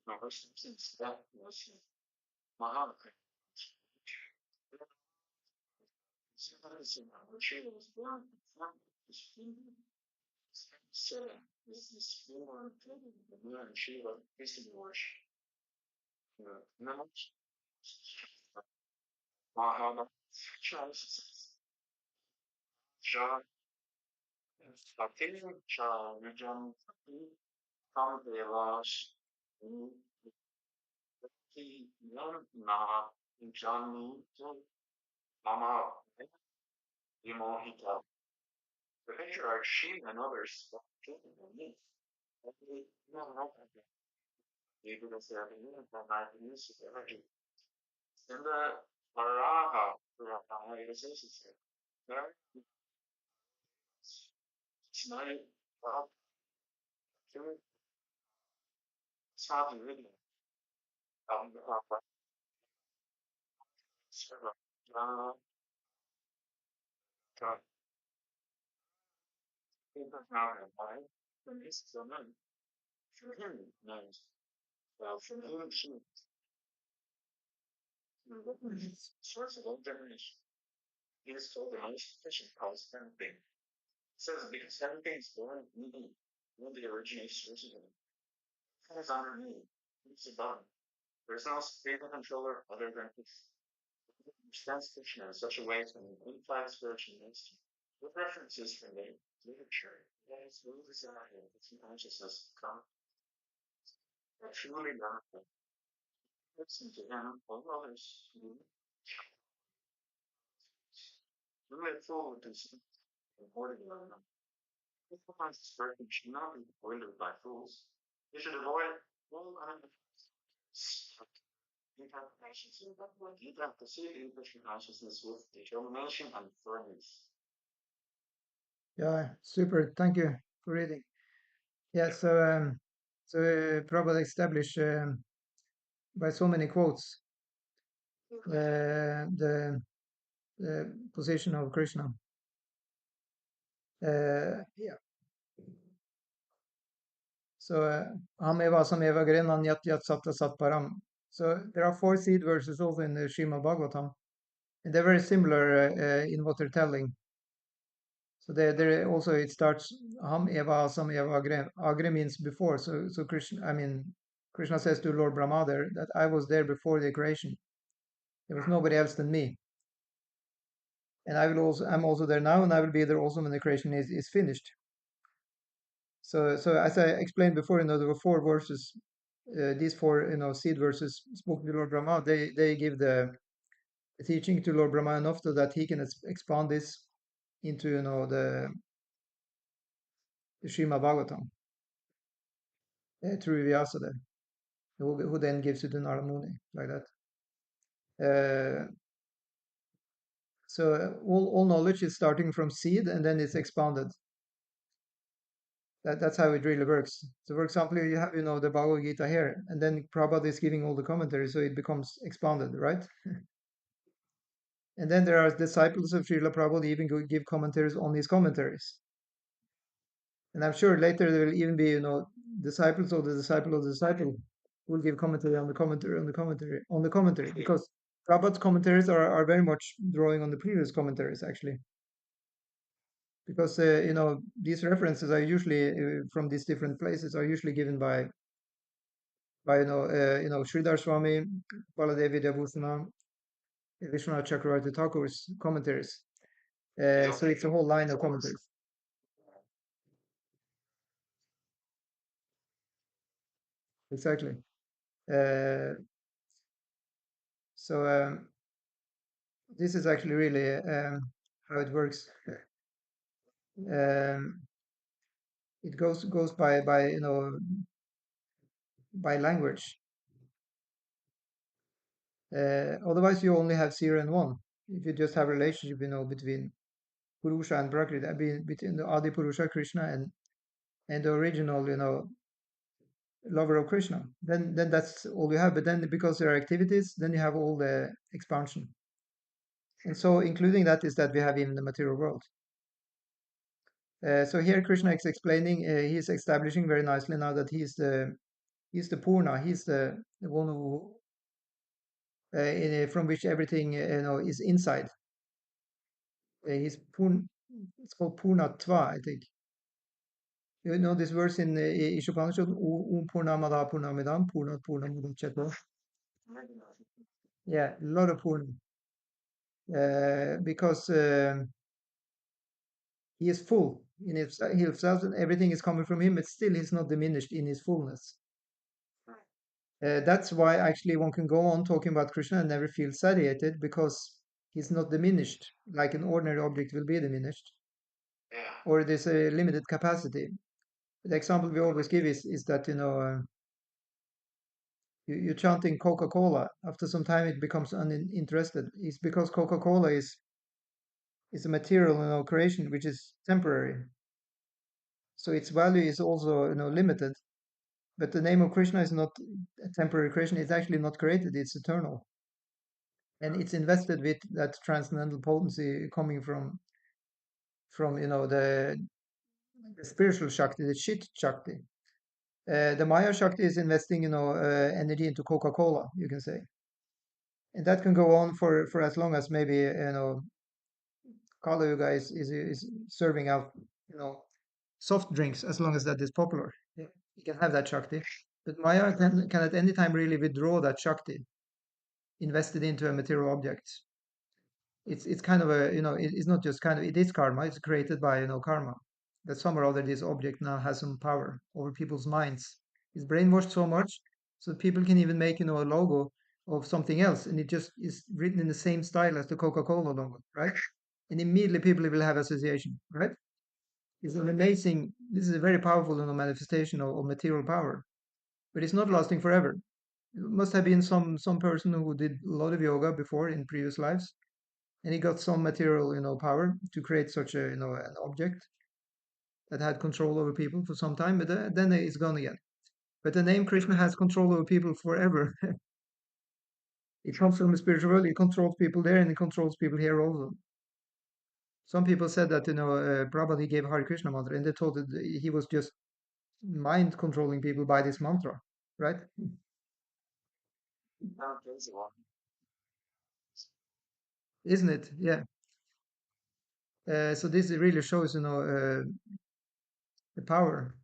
no substance. That was Maha. Shiva was born from the spirit. So, this is for the moon and Shiva is to be worshipped. No, Maha, Shah, Fatih, Shah, Vijam, Kamdevash, Ki, Yam, Na, Janu, Mama, Vimohita. The patriarch Shiva and others children of me. Maybe that's the idea from my use of energy. In the Varaha, it is also there. It's not well, it's not really uh, people now have mind. It's so nice. For him, nice. Well, for him, she source of all generation. He is told the most efficient cause of everything. It says because everything is born of me, one of the originating sources of it. It is under me. It's above. There's no stable controller other than his. Understands Krishna in such a way as an unified spiritual ministry. With references from the literature, that is really designed its consciousness come truly benefit. Listen to him, all others who look forward to some important learning. Compromise is perfect should not be avoided by fools. They should avoid all interpretations in Bhagavad Gita to see Krishna consciousness with determination and firmness. Yeah, super. Thank you for reading. Yeah, Prabhupada established by so many quotes the position of Krishna. Yeah. So, Ameva Sameva Grenam Yat Yat Satta Sat Param. So there are 4 seed verses also in the Srimad Bhagavatam, and they're very similar in what they're telling. So there also it starts Ham Eva Sam Eva Agre. Agre means before. So Krishna says to Lord Brahma there that I was there before the creation. There was nobody else than me. And I'm also there now, and I will be there also when the creation is finished. So as I explained before, there were 4 verses. These 4 seed verses spoken to Lord Brahma. They give the teaching to Lord Brahma enough so that he can expand this into the Srimad Bhagavatam through Vyasa there, who then gives it to Narada Muni like that. So all knowledge is starting from seed and then it's expanded. That's how it really works. So, for example, you have the Bhagavad Gita here, and then Prabhupada is giving all the commentaries, so it becomes expanded, right? And then there are disciples of Srila Prabhupada even give commentaries on his commentaries. And I'm sure later there will even be, disciples of the disciple of the disciple who will give commentary on the commentary on the commentary on the commentary, because Prabhupada's commentaries are very much drawing on the previous commentaries actually. Because these references are usually from these different places are usually given by Sridhar Swami, Baladevi Devusana, Vishwanath Chakravarti Thakur's commentaries. So it's a whole line of commentaries. Exactly. So this is actually really how it works. It goes by by language. Otherwise, you only have 0 and 1. If you just have a relationship, between Purusha and Prakriti, between the Adi Purusha, Krishna, and the original, lover of Krishna, then that's all you have. But then because there are activities, then you have all the expansion. And so including that is that we have even the material world. So here Krishna is explaining, he's establishing very nicely now that he's the Purna, he's the one who from which everything is inside. He's Purn. It's called Purnatva, I think. You know this verse in Ishopanishad, Purnamada Purnamidam Purnat Purnamudachyate. Yeah, a lot of Purna. Because he is full in himself and everything is coming from him, but still he's not diminished in his fullness. That's why actually one can go on talking about Krishna and never feel satiated, because he's not diminished like an ordinary object will be diminished, or there's a limited capacity. The example we always give is that you're chanting Coca-Cola. After some time, it becomes uninterested. It's because Coca-Cola is a material creation which is temporary, so its value is also limited. But the name of Krishna is not a temporary creation. It's actually not created. It's eternal, and it's invested with that transcendental potency coming from the spiritual Shakti, the Chit Shakti. The Maya Shakti is investing energy into Coca-Cola, you can say, and that can go on for as long as maybe Kali Yuga is serving out soft drinks, as long as that is popular. Yeah, you can have that Shakti, but Maya can at any time really withdraw that Shakti invested into a material object. It's kind of it's not just kind of, it is karma. It's created by karma, that some or other this object now has some power over people's minds. It's brainwashed so much so people can even make a logo of something else, and it just is written in the same style as the Coca-Cola logo, right? And immediately people will have association, right? It's an amazing. This is a very powerful manifestation of material power, but it's not lasting forever. It must have been some person who did a lot of yoga before in previous lives, and he got some material power to create such a an object that had control over people for some time, but then it's gone again. But the name Krishna has control over people forever. It comes from the spiritual world. It controls people there, and it controls people here also. Some people said that Prabhupada, he gave Hare Krishna mantra, and they thought that he was just mind controlling people by this mantra, right? Isn't it? Yeah. So this really shows the power.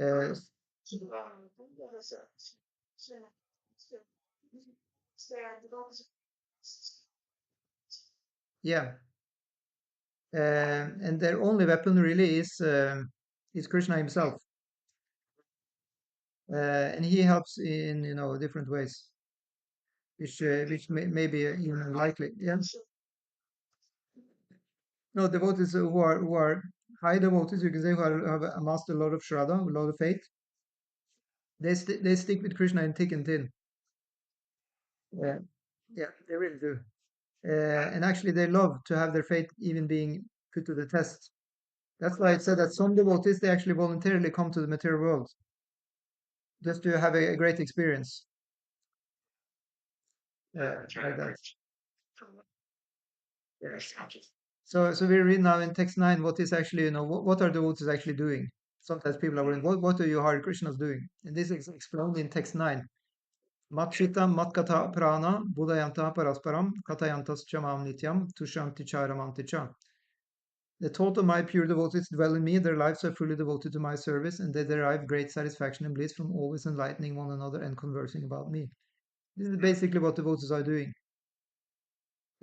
Uh, yeah. And their only weapon really is Krishna himself, and he helps in different ways, which may be likely. Yeah. No, devotees who are high devotees, you can say, who have amassed a lot of shraddha, a lot of faith. They stick with Krishna in thick and thin. Yeah, yeah, they really do. And actually, they love to have their faith even being put to the test. That's why it said that some devotees, they actually voluntarily come to the material world just to have a great experience. Like that. Yes. So we read now in text 9 what is actually, what are the devotees actually doing? Sometimes people are wondering, what are your Hare Krishnas doing? And this is explained in text 9. Matchita matkata prana budayanta parasparam katayantas chamam nityam tushanti charamanticha. The thought of my pure devotees dwell in me, their lives are fully devoted to my service, and they derive great satisfaction and bliss from always enlightening one another and conversing about me. This is basically what devotees are doing.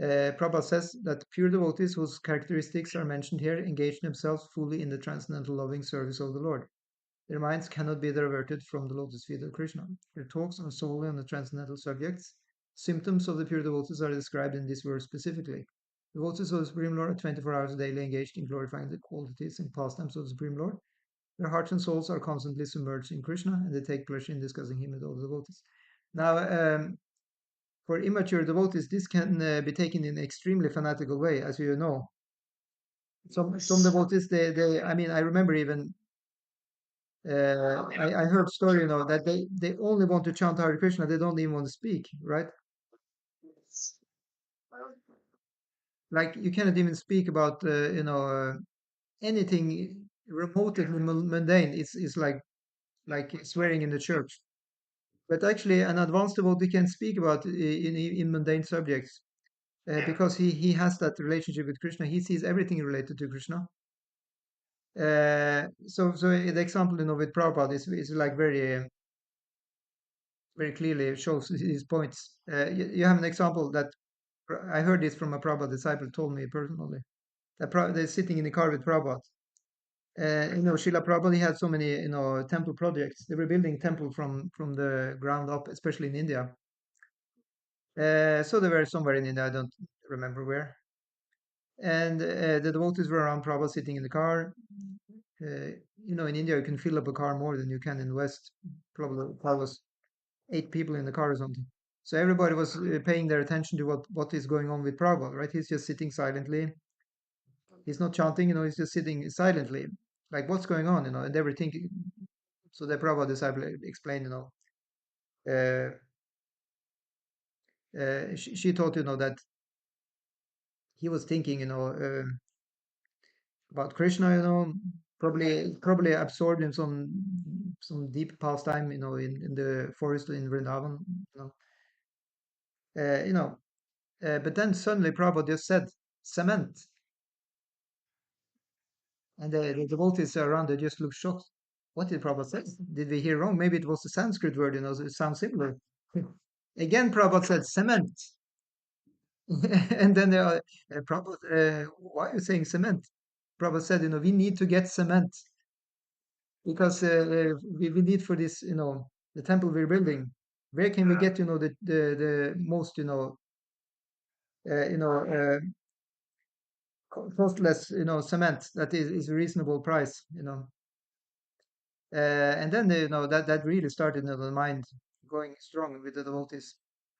Prabhupada says that pure devotees whose characteristics are mentioned here engage themselves fully in the transcendental loving service of the Lord. Their minds cannot be diverted from the lotus feet of Krishna. Their talks are solely on the transcendental subjects. Symptoms of the pure devotees are described in this verse specifically. Devotees of the Supreme Lord are 24 hours daily engaged in glorifying the qualities and pastimes of the Supreme Lord. Their hearts and souls are constantly submerged in Krishna, and they take pleasure in discussing him with all the devotees. Now, for immature devotees, this can be taken in an extremely fanatical way, as you know. Some devotees, they I mean, I remember even I heard story, that they only want to chant Hare Krishna, they don't even want to speak, right? Like you cannot even speak about anything remotely mundane. It's like swearing in the church. But actually, an advanced devotee can speak about in mundane subjects because he has that relationship with Krishna. He sees everything related to Krishna. So the example with Prabhupada is like very clearly shows his points. You have an example that I heard this from a Prabhupada disciple told me personally. That they're sitting in the car with Prabhupada. Srila Prabhupada, he had so many, temple projects. They were building temple from the ground up, especially in India. So they were somewhere in India, I don't remember where. And the devotees were around Prabhupada sitting in the car. In India, you can fill up a car more than you can in the West. Probably there was 8 people in the car or something. So everybody was paying their attention to what is going on with Prabhupada, right? He's just sitting silently. He's not chanting, he's just sitting silently. Like, what's going on, and they were thinking. So the Prabhupada disciple explained, uh, she thought, that he was thinking, about Krishna, probably absorbed in some deep pastime, in the forest in Vrindavan, you know, uh, you know. But then suddenly Prabhupada just said cement, and the devotees around they just looked shocked. What did Prabhupada say? Did we hear wrong? Maybe it was a Sanskrit word, so it sounds similar. Again, Prabhupada said cement. And then Prabhupada, why are you saying cement? Prabhupada said, we need to get cement because we need for this, the temple we're building. Where can we get, the most, uh, you know, uh, costless, cement that is a reasonable price, and then that really started, the mind going strong with the devotees.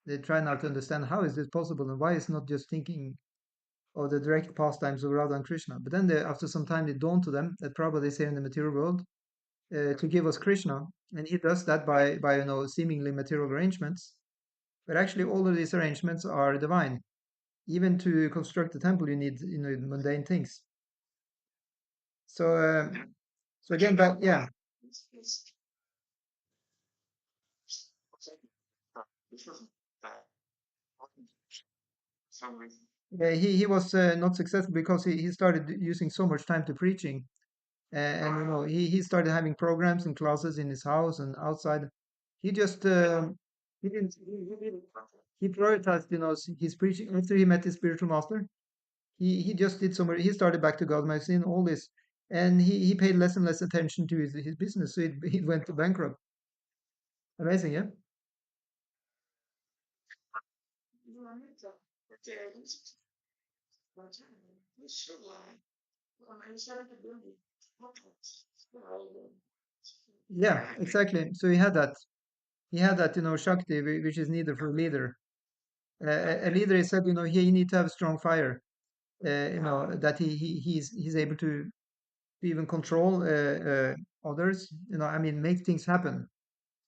They try now to understand how is this possible and why it's not just thinking or the direct pastimes of Radha and Krishna. But then after some time, it dawned to them that Prabhupada is here in the material world to give us Krishna, and he does that by seemingly material arrangements. But actually, all of these arrangements are divine. Even to construct a temple, you need mundane things. So again, back, yeah. He was not successful because he started using so much time to preaching. And he started having programs and classes in his house and outside. He just he didn't he prioritized his preaching after he met his spiritual master. He just did some. He started back to God magazine, all this, and he paid less and less attention to his business. So he went to bankrupt. Amazing, yeah. Yeah, exactly. So he had that. He had that, Shakti, which is needed for a leader. A leader is said, he need to have strong fire. That he's able to even control others. I mean, make things happen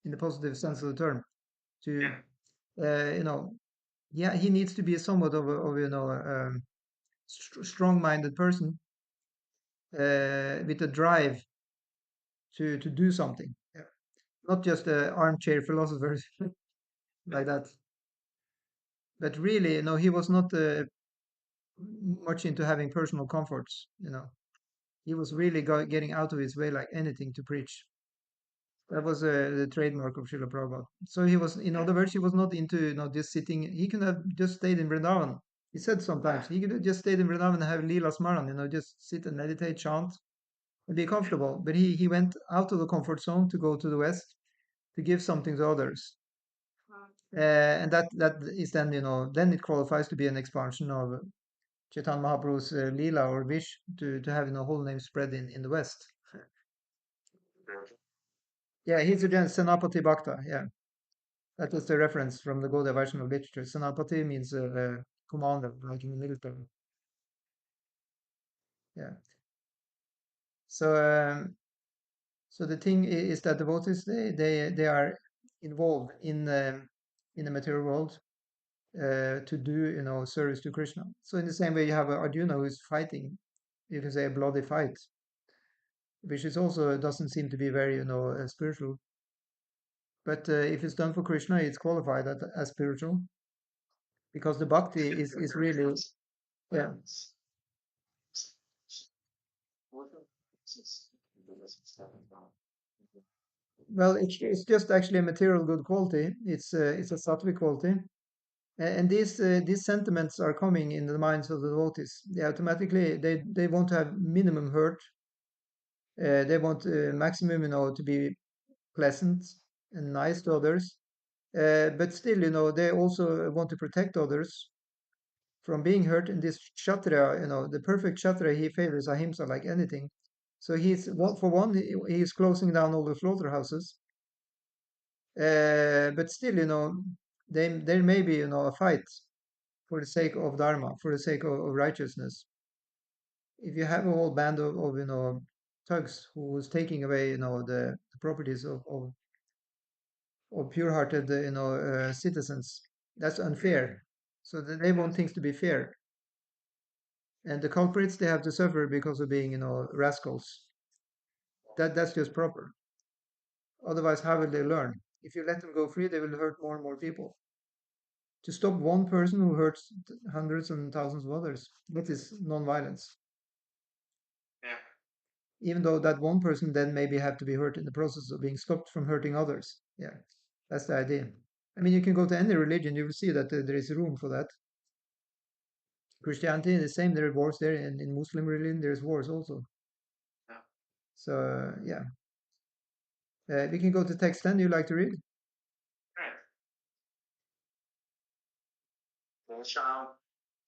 in the positive sense of the term. To yeah, he needs to be somewhat of strong-minded person with a drive to do something. Yeah. Not just armchair philosophers like that. But really, he was not much into having personal comforts. He was really getting out of his way like anything to preach. That was the trademark of Srila Prabhupada. So he was, in other words, he was not into, just sitting. He could have just stayed in Vrindavan. He said sometimes he could have just stayed in Vrindavan and have Leela Smaran, just sit and meditate, chant, and be comfortable. But he went out of the comfort zone to go to the West to give something to others. And that is then, then it qualifies to be an expansion of Chaitanya Mahaprabhu's Leela or wish to have, whole name spread in the West. Yeah, he's again Senapati Bhakta. Yeah. That is the reference from the Gaudiya Vaishnava literature. Senapati means commander, like in military. Yeah. So so the thing is that devotees they are involved in the material world to do service to Krishna. So in the same way, you have Arjuna who is fighting, you can say a bloody fight, which is also doesn't seem to be very spiritual. But if it's done for Krishna, it's qualified as spiritual because the bhakti is really yeah. Well, it's just actually a material good quality. It's a sattvic quality, and these sentiments are coming in the minds of the devotees. They automatically they want to have minimum hurt. They want maximum, to be pleasant and nice to others. But still, they also want to protect others from being hurt. In this kshatriya, the perfect kshatriya, he favors ahimsa like anything. So for one, he's closing down all the slaughterhouses. But still, there may be, a fight for the sake of dharma, for the sake of righteousness. If you have a whole band of thugs who is taking away, the properties of pure-hearted, citizens, that's unfair. So they want things to be fair, and the culprits they have to suffer because of being, rascals. That's just proper. Otherwise, how will they learn? If you let them go free, they will hurt more and more people. To stop one person who hurts hundreds and thousands of others, that is non-violence. Yeah. Even though that one person then maybe have to be hurt in the process of being stopped from hurting others. Yeah, that's the idea. I mean, you can go to any religion, you will see that there is room for that. Christianity, the same, there are wars there, and in Muslim religion, there's wars also. Yeah. So, yeah. We can go to text 10. You like to read? Right. Tesham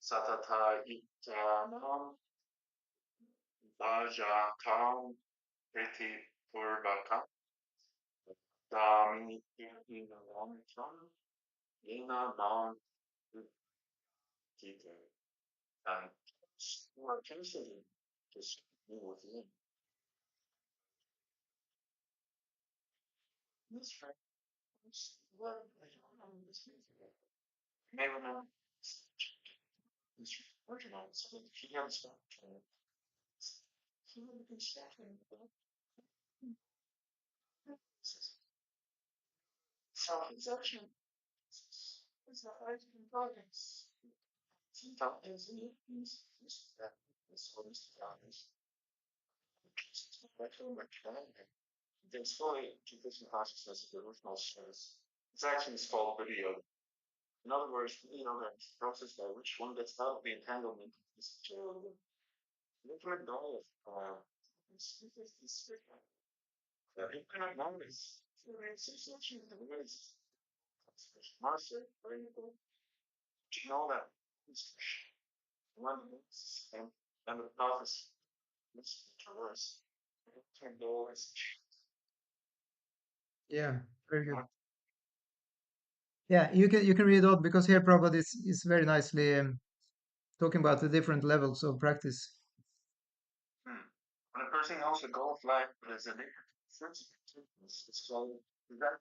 satata ityanam vajakam priti purvakam dami inavamitram ina nam Gita. And more considered just be within. This right. What I don't know this is. May remember this original, so that he had stopped trying. He would have been starting. Self-exception is the highest importance. Sometimes it means that this one is honest. Like a trying. There's fully judicial consciousness of the original source. It's actually called video. In other words, that process by which one gets out of the entanglement of this material. Literally goal of this you cannot know this. It's essentially the words master variable to know that it's one and the process is traverse. And always Yeah, very good. Yeah, you can read out because here Prabhupada is very nicely talking about the different levels of practice. when a person knows the goal of life is a different sense of it's called that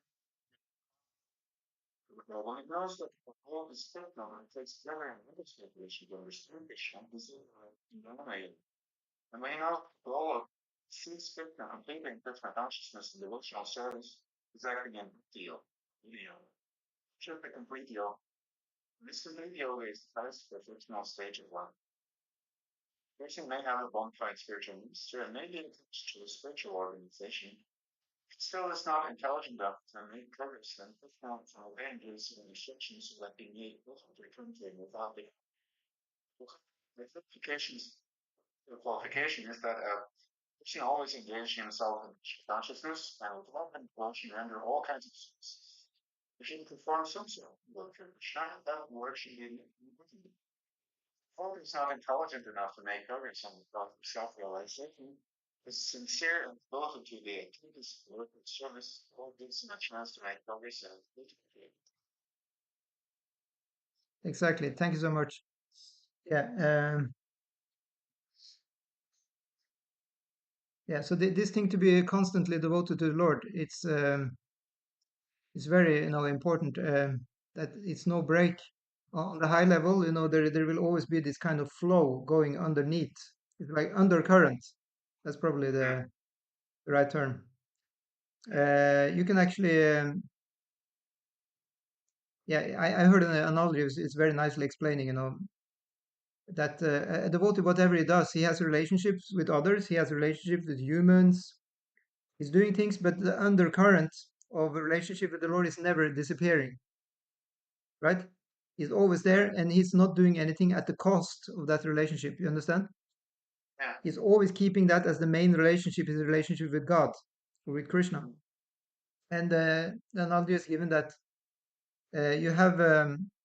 when it knows that the goal is techno and it takes care and understand we should understand the shambles denominated. And when you know the goal of seeing spectrum completely different consciousness and devotional service is acting in deal. Should be complete deal. This complete deal is the highest professional stage of life. A person may have a bona fide spiritual minister and may be attached to a spiritual organization. Still is not intelligent enough to make progress and perform from obeying his instructions so that they may return to him without the qualifications. The qualification is that person always engage himself in consciousness and with love and devotion render all kinds of services. If he can perform some sort of work for Krishna, that work should be is not intelligent enough to make progress on the path of self-realization. Is sincere and devoted to the activities of work and service, all gives him a chance to make progress and Exactly. Thank you so much. Yeah. Yeah. So this thing to be constantly devoted to the Lord, it's very important. That it's no break on the high level. There will always be this kind of flow going underneath. It's like undercurrent. That's probably the right term. You can actually, yeah, I heard an analogy. It's very nicely explaining. That a devotee, whatever he does, he has relationships with others. He has relationships with humans. He's doing things, but the undercurrent of a relationship with the Lord is never disappearing, right? He's always there, and he's not doing anything at the cost of that relationship. You understand? Yeah. He's always keeping that as the main relationship, his relationship with God or with Krishna. And the analogy is given that you have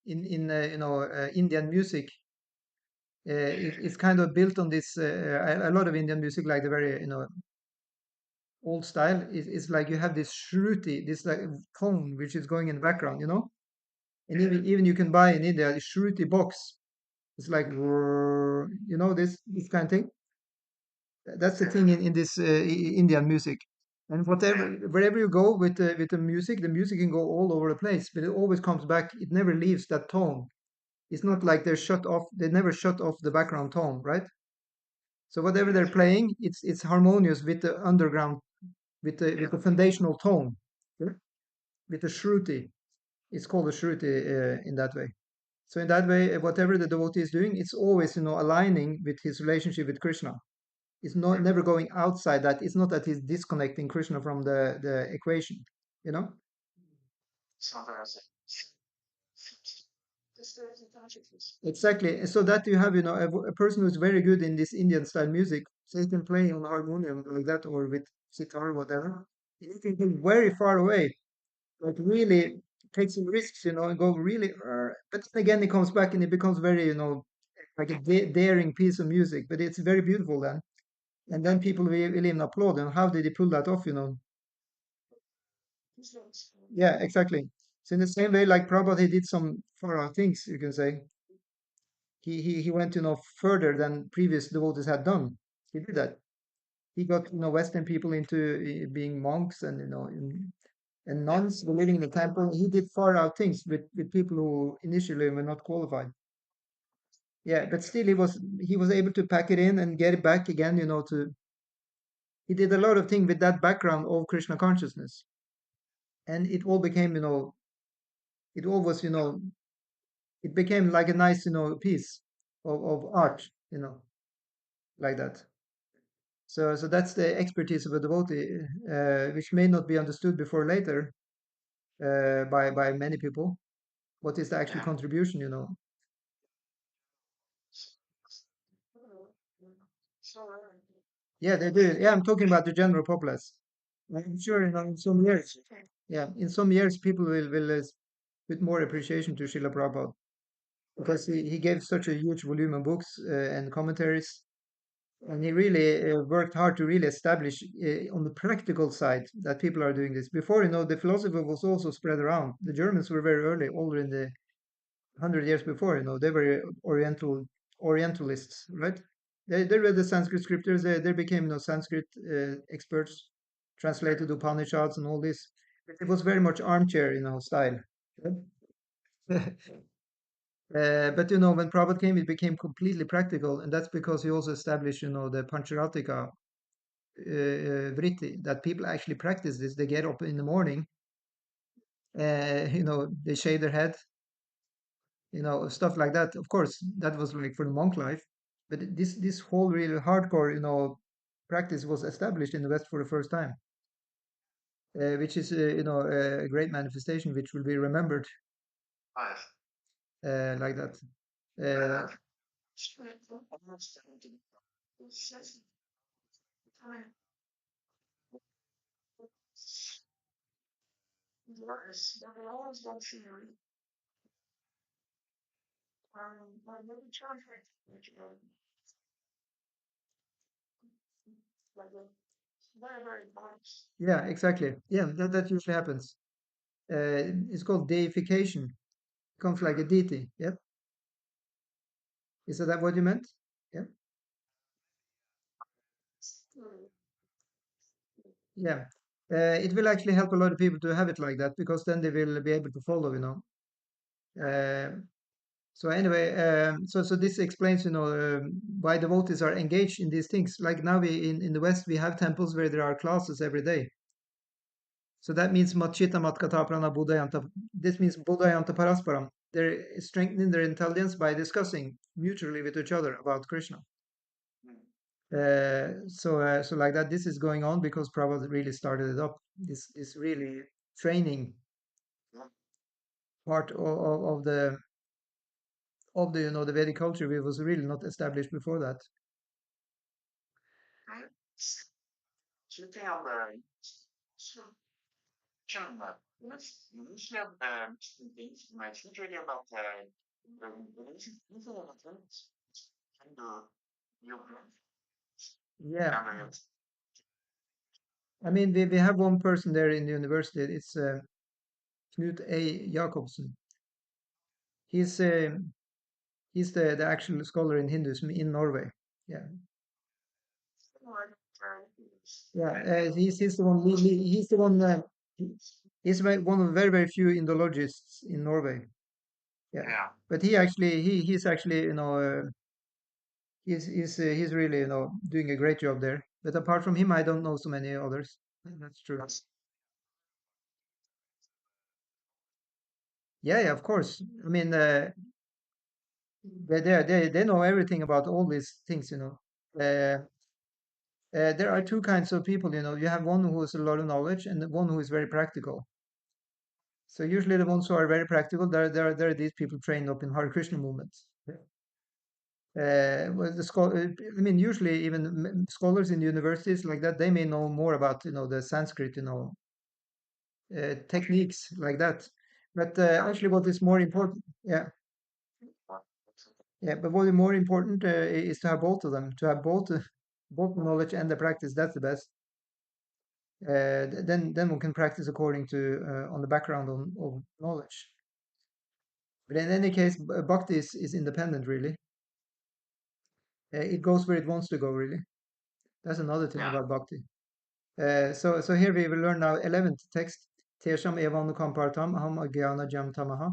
in Indian music. It's kind of built on this. A lot of Indian music, like the very old style, is like you have this shruti, this like tone which is going in the background, and even you can buy in India a shruti box. It's like this kind of thing. That's the thing in this Indian music. And wherever you go with the music can go all over the place, but it always comes back. It never leaves that tone. It's not like they're shut off. They never shut off the background tone, right? So whatever they're playing, it's harmonious with the underground, with the foundational tone, yeah? With the shruti. It's called a shruti in that way. So in that way, whatever the devotee is doing, it's always aligning with his relationship with Krishna. It's not never going outside that. It's not that he's disconnecting Krishna from the equation. You know Something else. exactly. So that you have a person who's very good in this Indian style music, so he can play on harmonium like that or with sitar, whatever. He can go very far away, like really take some risks, and go really. But then again, it comes back and it becomes very, like a daring piece of music. But it's very beautiful then, and then people will even applaud. And how did he pull that off? Yeah, exactly. So in the same way, like Prabhupada, he did some far out things. You can say he went further than previous devotees had done. He did that. He got Western people into being monks and and nuns were living in the temple. He did far out things with people who initially were not qualified. Yeah, but still he was able to pack it in and get it back again. To he did a lot of things with that background of Krishna consciousness, and it all became it all was it became like a nice piece of art, like that. So that's the expertise of a devotee, which may not be understood before later by many people. What is the actual contribution? Yeah, they do. Yeah, I'm talking about the general populace. I'm sure in some years, yeah, in some years people will with more appreciation to Srila Prabhupada because he gave such a huge volume of books and commentaries, and he really worked hard to really establish on the practical side that people are doing this. Before, the philosophy was also spread around. The Germans were very early, older in the 100 years before. They were Orientalists, right? They read the Sanskrit scriptures. They became Sanskrit experts, translated Upanishads and all this. It was very much armchair, style. But when Prabhupada came, it became completely practical, and that's because he also established, the Pancharatika vritti, that people actually practice this. They get up in the morning, they shave their head, stuff like that. Of course, that was like for the monk life, but this whole really hardcore, practice was established in the West for the first time, which is, a great manifestation, which will be remembered Nice. like that. Uh, yeah, exactly. Yeah, that usually happens. It's called deification. Becomes like a deity. Yep. Is that what you meant? Yeah. Yeah. It will actually help a lot of people to have it like that because then they will be able to follow, you know. So anyway, so this explains, you know, why devotees are engaged in these things. Like now in the West, we have temples where there are classes every day. So that means Matchita Matkata Prana Buddhayanta. This means Buddhayanta Parasparam. They're strengthening their intelligence by discussing mutually with each other about Krishna. So like that, this is going on because Prabhupada really started it up. This really training part of the you know the Vedic culture, which was really not established before that. Speaking of usually things, my teacher really about and your Yeah, and I mean we have one person there in the university. It's Knut A. Jacobsen. He's uh, he's the actual scholar in Hinduism in Norway. Yeah, yeah. He's the one. He's the one. He's one of the very few Indologists in Norway. Yeah, yeah. but he's actually you know he's really you know doing a great job there. But apart from him, I don't know so many others. That's true. Yeah, yeah, of course. I mean, they know everything about all these things, you know. There are two kinds of people, you know. You have one who has a lot of knowledge and the one who is very practical. So usually the ones who are very practical, there are these people trained up in Hare Krishna movements. Well, I mean, usually even scholars in universities like that, they may know more about, you know, the Sanskrit, you know, techniques like that. But actually, what is more important, yeah, yeah. But what is more important is to have both of them, to have both the knowledge and the practice. That's the best. Then one can practice according to on the background of knowledge. But in any case, bhakti is independent, really. It goes where it wants to go, really. That's another thing about bhakti. So here we will learn now 11th text. Tesham evam kampartam aham agyana jam tamaha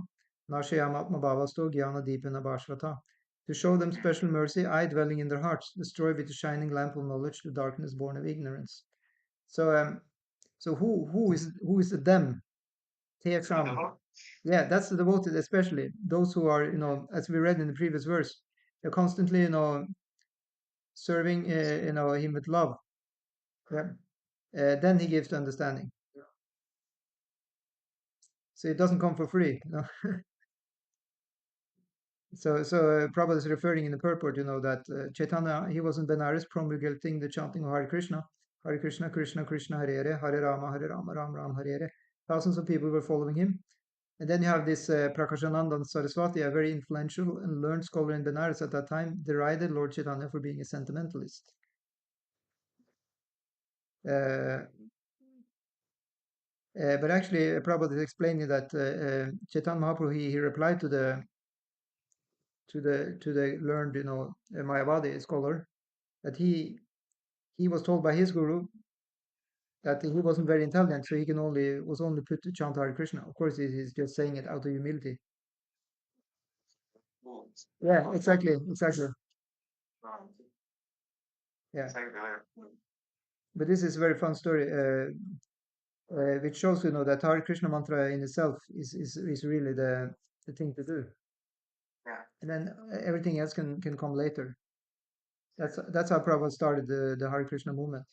nashayam atma bhavasto gyana deepana bhashvata. To show them special mercy, I, dwelling in their hearts, destroy with the shining lamp of knowledge the darkness born of ignorance. So who is the them? Tesham. Yeah, that's the devoted, especially those who are, you know, as we read in the previous verse, they're constantly, you know, serving, you know, him with love. Yeah. Then he gives the understanding. So it doesn't come for free. You know? So Prabhupada is referring in the purport, you know, that Chaitanya, he was in Benares promulgating the chanting of Hare Krishna, Krishna Krishna, Hare Rama, Hare Rama, Ram Ram, Hare Hare. Thousands of people were following him. And then you have this Prakashananda Saraswati, a very influential and learned scholar in Benares at that time, derided Lord Chaitanya for being a sentimentalist. Uh, but actually, Prabhupada is explaining that Chaitanya Mahaprabhu he replied to the learned, you know, Mayavadi scholar that he was told by his guru that he wasn't very intelligent, so he was only put to chant Hare Krishna. Of course, he's just saying it out of humility. Yeah, exactly. Yeah, but this is a very fun story, which shows you know that Hare Krishna mantra in itself is really the thing to do, and then everything else can come later. That's how Prabhupada started the Hare Krishna movement.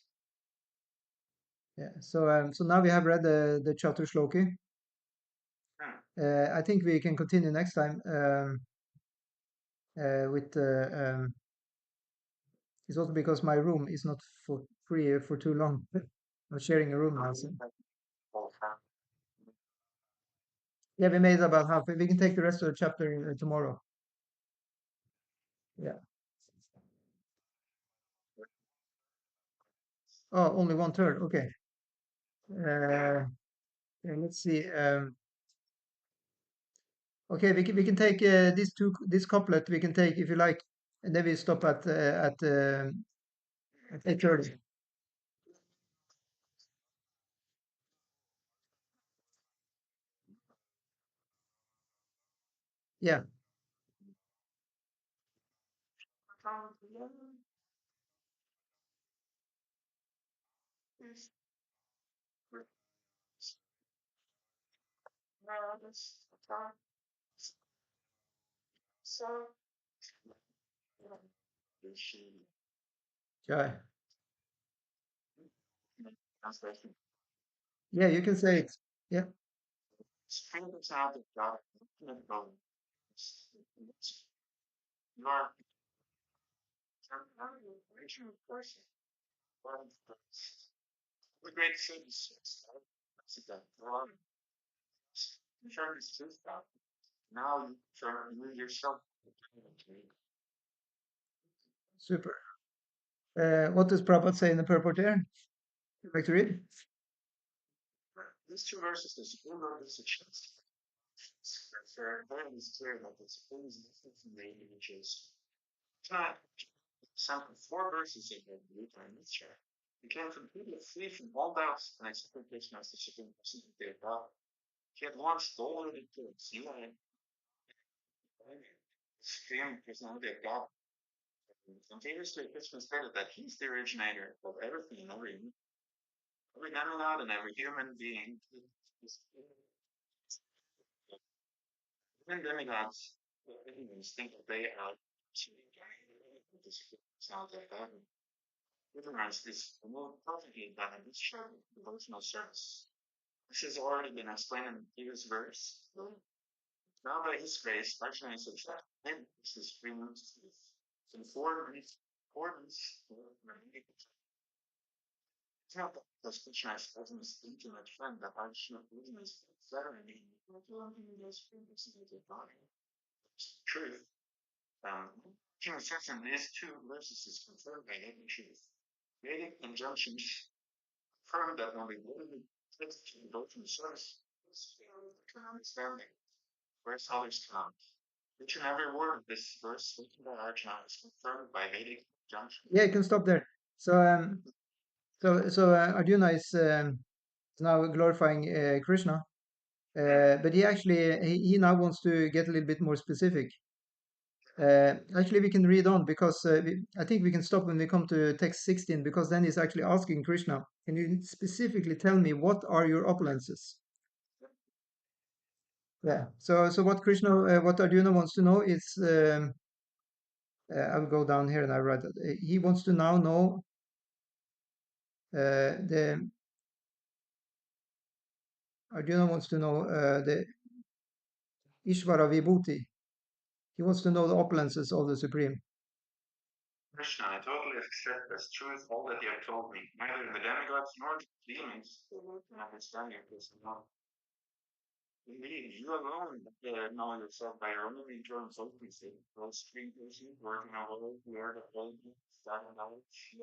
Yeah. So now we have read the Chatur Shloki. I think we can continue next time with it's also because my room is not for free for too long. I'm sharing a room now. So. Yeah, we made about half. We can take the rest of the chapter tomorrow. Yeah. Oh, only one third. Okay. Yeah, let's see. Okay, we can take this couplet. We can take if you like and then we stop at 8:30. Yeah, yeah, yeah. You can say it. Yeah, Strength out of God, infinite God. You are an original person. One of the great cities. That's it. You share this truth out. Now you share you yourself. super. What does Prabhupada say in the purport here? You like to read? These two verses, the Supreme Lord is a chance. Very is clear that the Supreme is different from the individuals. Tonight, some four verses in the Gita and Nietzsche became completely free from all doubts and accepted Krishna as the Supreme Personality of God. He had once told the kids, you are the Supreme Personality of God. Continuously, Krishna stated that he's the originator of everything and every animal and every human being. Even demigods, think that they are the Supreme Personality of God. Ignorance is removed perfectly by this short devotional service. This has already been explained in the previous verse. Now by his grace, Arjuna is attracted and this is three months in 4 minutes. 4 months. It's not that because Krishna is Arjuna's intimate friend that Arjuna is flattering truth. King says in these two verses is confirmed by Vedic truth. Vedic injunctions confirm that when we literally text to go from source, can understanding, whereas others cannot. Each and every word of this verse written by Arjuna is confirmed by Vedic injunction. Yeah, you can stop there. So Arjuna is now glorifying Krishna, but he actually he now wants to get a little bit more specific. Actually, we can read on because I think we can stop when we come to text 16 because then he's actually asking Krishna, can you specifically tell me what are your opulences? Yeah. So what what Arjuna wants to know is, I'll go down here and I write that. He wants to now know the Arjuna wants to know the Ishvara Vibhuti. He wants to know the opulences of the Supreme. Krishna, I totally accept as truth all that you have told me. Neither the demigods nor the demons can understand your personality. Indeed, you alone know yourself by your own internal potency. Those three persons working on all the art of holiness, that knowledge.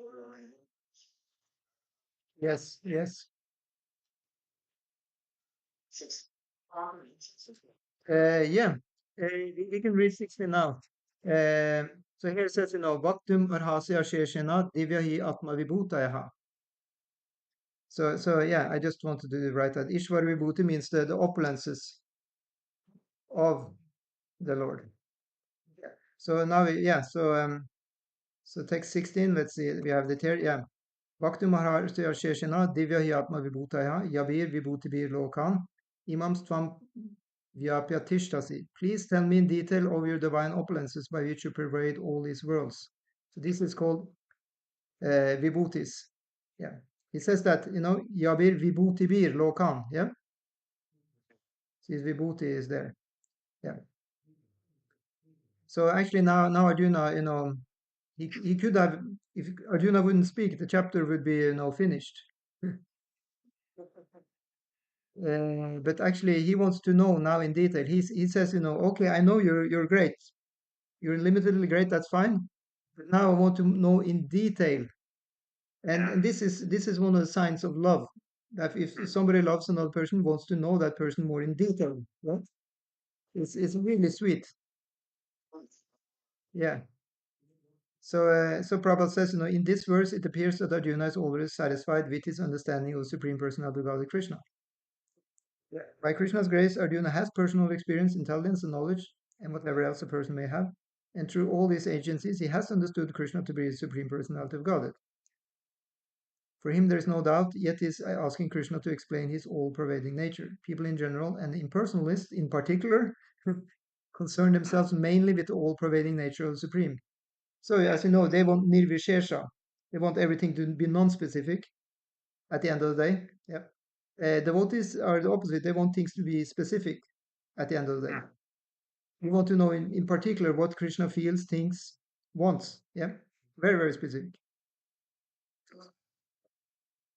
Yes, yes. Six. Yeah, we can read 16 now. So here it says, Vaktum Arhasya Sheshena Divyahi Atma Vibhutayaha. So yeah, I just wanted to write that. Ishvar Vibhuti means the opulences of the Lord. Yeah. So now, yeah, so text 16, let's see, we have the here, yeah. Vaktum Arhasya Sheshena Divyahi Atma Vibhutayaha Yabir Vibhutibir Lokan Imam Stvam Vyapyatishtasi. Please tell me in detail of your divine opulences by which you pervade all these worlds. So this is called vibhutis. Yeah. He says that, Yabir vibhutibir lokan. Yeah. So his vibhuti is there. Yeah. So actually now Arjuna, he could have, if Arjuna wouldn't speak, the chapter would be, finished. But actually he wants to know now in detail. He says, okay, I know you're great. You're limitedly great, that's fine. But now I want to know in detail. And this is one of the signs of love. That if somebody loves another person, wants to know that person more in detail, right? It's really sweet. Yeah. So Prabhupada says, in this verse, it appears that Arjuna is already satisfied with his understanding of Supreme Personality of God, Krishna. Yeah. By Krishna's grace, Arjuna has personal experience, intelligence, and knowledge, and whatever else a person may have. And through all these agencies, he has understood Krishna to be the Supreme Personality of Godhead. For him, there is no doubt, yet he is asking Krishna to explain his all-pervading nature. People in general, and impersonalists in particular, concern themselves mainly with the all-pervading nature of the Supreme. So, as you know, they want nirvishesha. They want everything to be non-specific at the end of the day. Yep. Devotees are the opposite. They want things to be specific at the end of the day. We want to know in particular what Krishna feels, thinks, wants. Yeah. Very, very specific.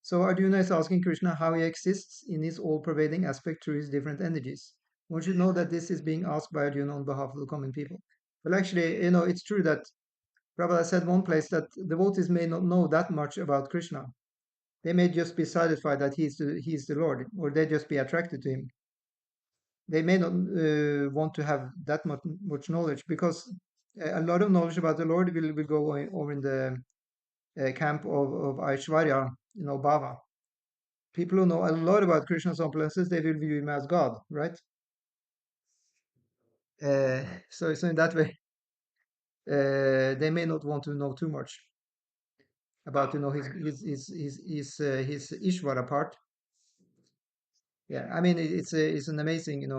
So Arjuna is asking Krishna how he exists in his all-pervading aspect through his different energies. One should know that this is being asked by Arjuna on behalf of the common people. Well, actually, it's true that Prabhupada said one place that devotees may not know that much about Krishna. They may just be satisfied that he's the Lord, or they just be attracted to him. They may not want to have that much knowledge, because a lot of knowledge about the Lord will go over in the camp of Aishwarya, Bhava. People who know a lot about Krishna's opulences, they will view him as God, right? So in that way, they may not want to know too much about his Ishvara part. Yeah, I mean it's an amazing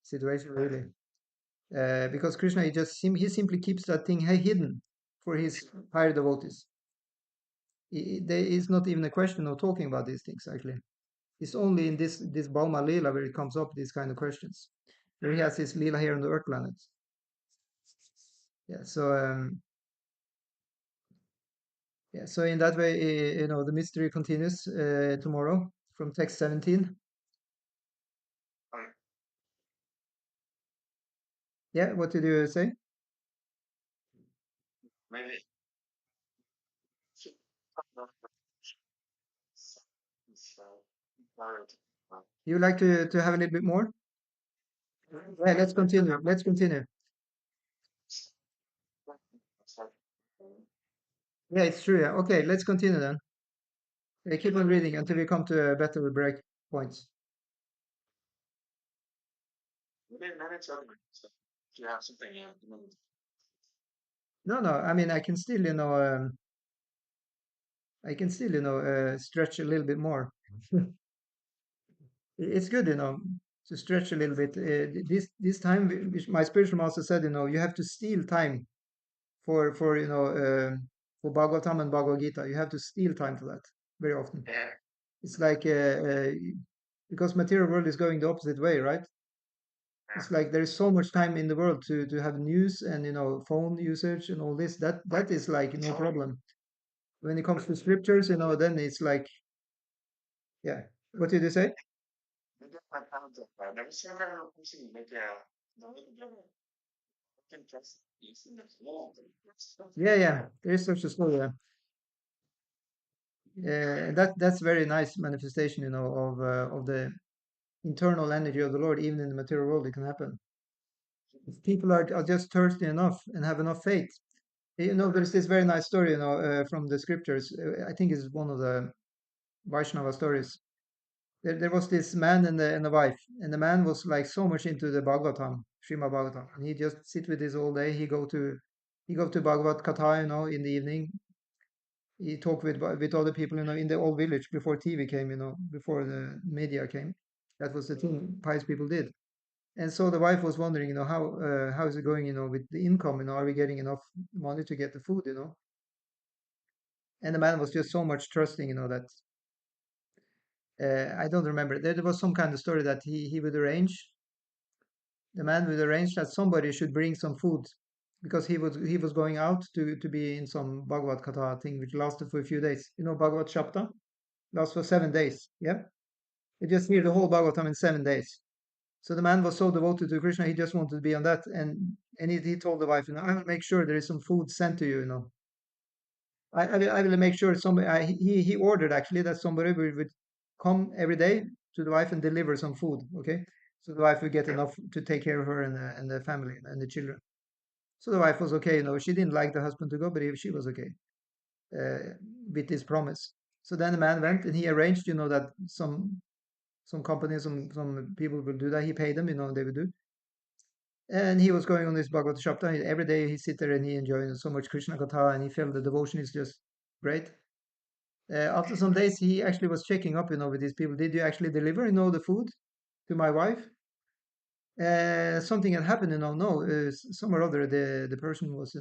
situation really, because Krishna he simply keeps that thing hidden for his higher devotees. There is not even a question of talking about these things actually. It's only in this Bauma Leela where it comes up these kind of questions. Where he has his Leela here on the Earth planet. Yeah, so in that way, the mystery continues tomorrow from text 17. Yeah, what did you say? Maybe. You like to have a little bit more? Yeah, let's continue. Let's continue. Yeah, it's true. Yeah. Okay, let's continue then. Keep on reading until we come to a better break points. Maybe minutes or so if you have something No, I mean, I can still, stretch a little bit more. It's good, to stretch a little bit. This time, my spiritual master said, you have to steal time for Bhagavatam and Bhagavad Gita. You have to steal time for that very often. Yeah. It's like because material world is going the opposite way, right? It's like there is so much time in the world to have news and phone usage and all this. That is like no problem. When it comes to scriptures, then it's like, yeah. What did you say? Maybe I found that I've never seen her using maybe can just using the wall. Yeah. There is such a story. That's very nice manifestation, of the internal energy of the Lord, even in the material world, it can happen. If people are just thirsty enough and have enough faith. There's this very nice story, from the scriptures. I think it's one of the Vaishnava stories. There was this man and the wife, and the man was like so much into the Bhagavatam, Srimad Bhagavatam, and he just sit with this all day. He go to Bhagavat Katha, in the evening. He talked with other people, in the old village before TV came, before the media came. That was the thing pious people did. And so the wife was wondering, how is it going, with the income, are we getting enough money to get the food. And the man was just so much trusting, that I don't remember. There was some kind of story that he would arrange. The man would arrange that somebody should bring some food because he was going out to be in some Bhagavad Katha thing which lasted for a few days. Bhagavad Chapta lasts for 7 days. Yeah, you just hear the whole Bhagavatam in 7 days. So the man was so devoted to Krishna, he just wanted to be on that, and he told the wife, I will make sure there is some food sent to you. I will make sure somebody. He ordered actually that somebody would come every day to the wife and deliver some food. Okay, so the wife would get enough to take care of her and the family and the children. So the wife was okay, she didn't like the husband to go, but she was okay uh, with this promise. So then the man went and he arranged, that some companies, some people will do that. He paid them, they would do. And he was going on this Bhagavad chapter. Every day he sit there and he enjoyed so much Krishna Katha and he felt the devotion is just great. After some days, he actually was checking up, with these people. Did you actually deliver, the food to my wife? Something had happened, no, some or other, the person was,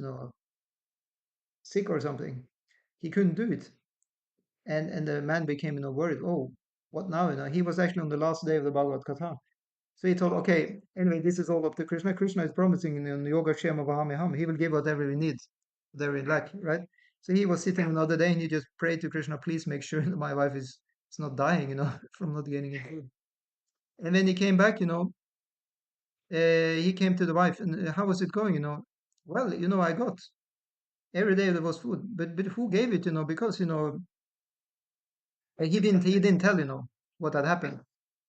sick or something. He couldn't do it. And the man became, worried. Oh, what now? He was actually on the last day of the Bhagavad Katha. So he told, okay, anyway, this is all up to Krishna. Krishna is promising in Yoga Kshema Vahamiham, he will give whatever we need, whatever we lack, right? So he was sitting another day and he just prayed to Krishna, please make sure that my wife is not dying, from not getting any food. And when he came back, he came to the wife and how was it going, Well, I got every day there was food, but who gave it, because, he didn't tell, what had happened.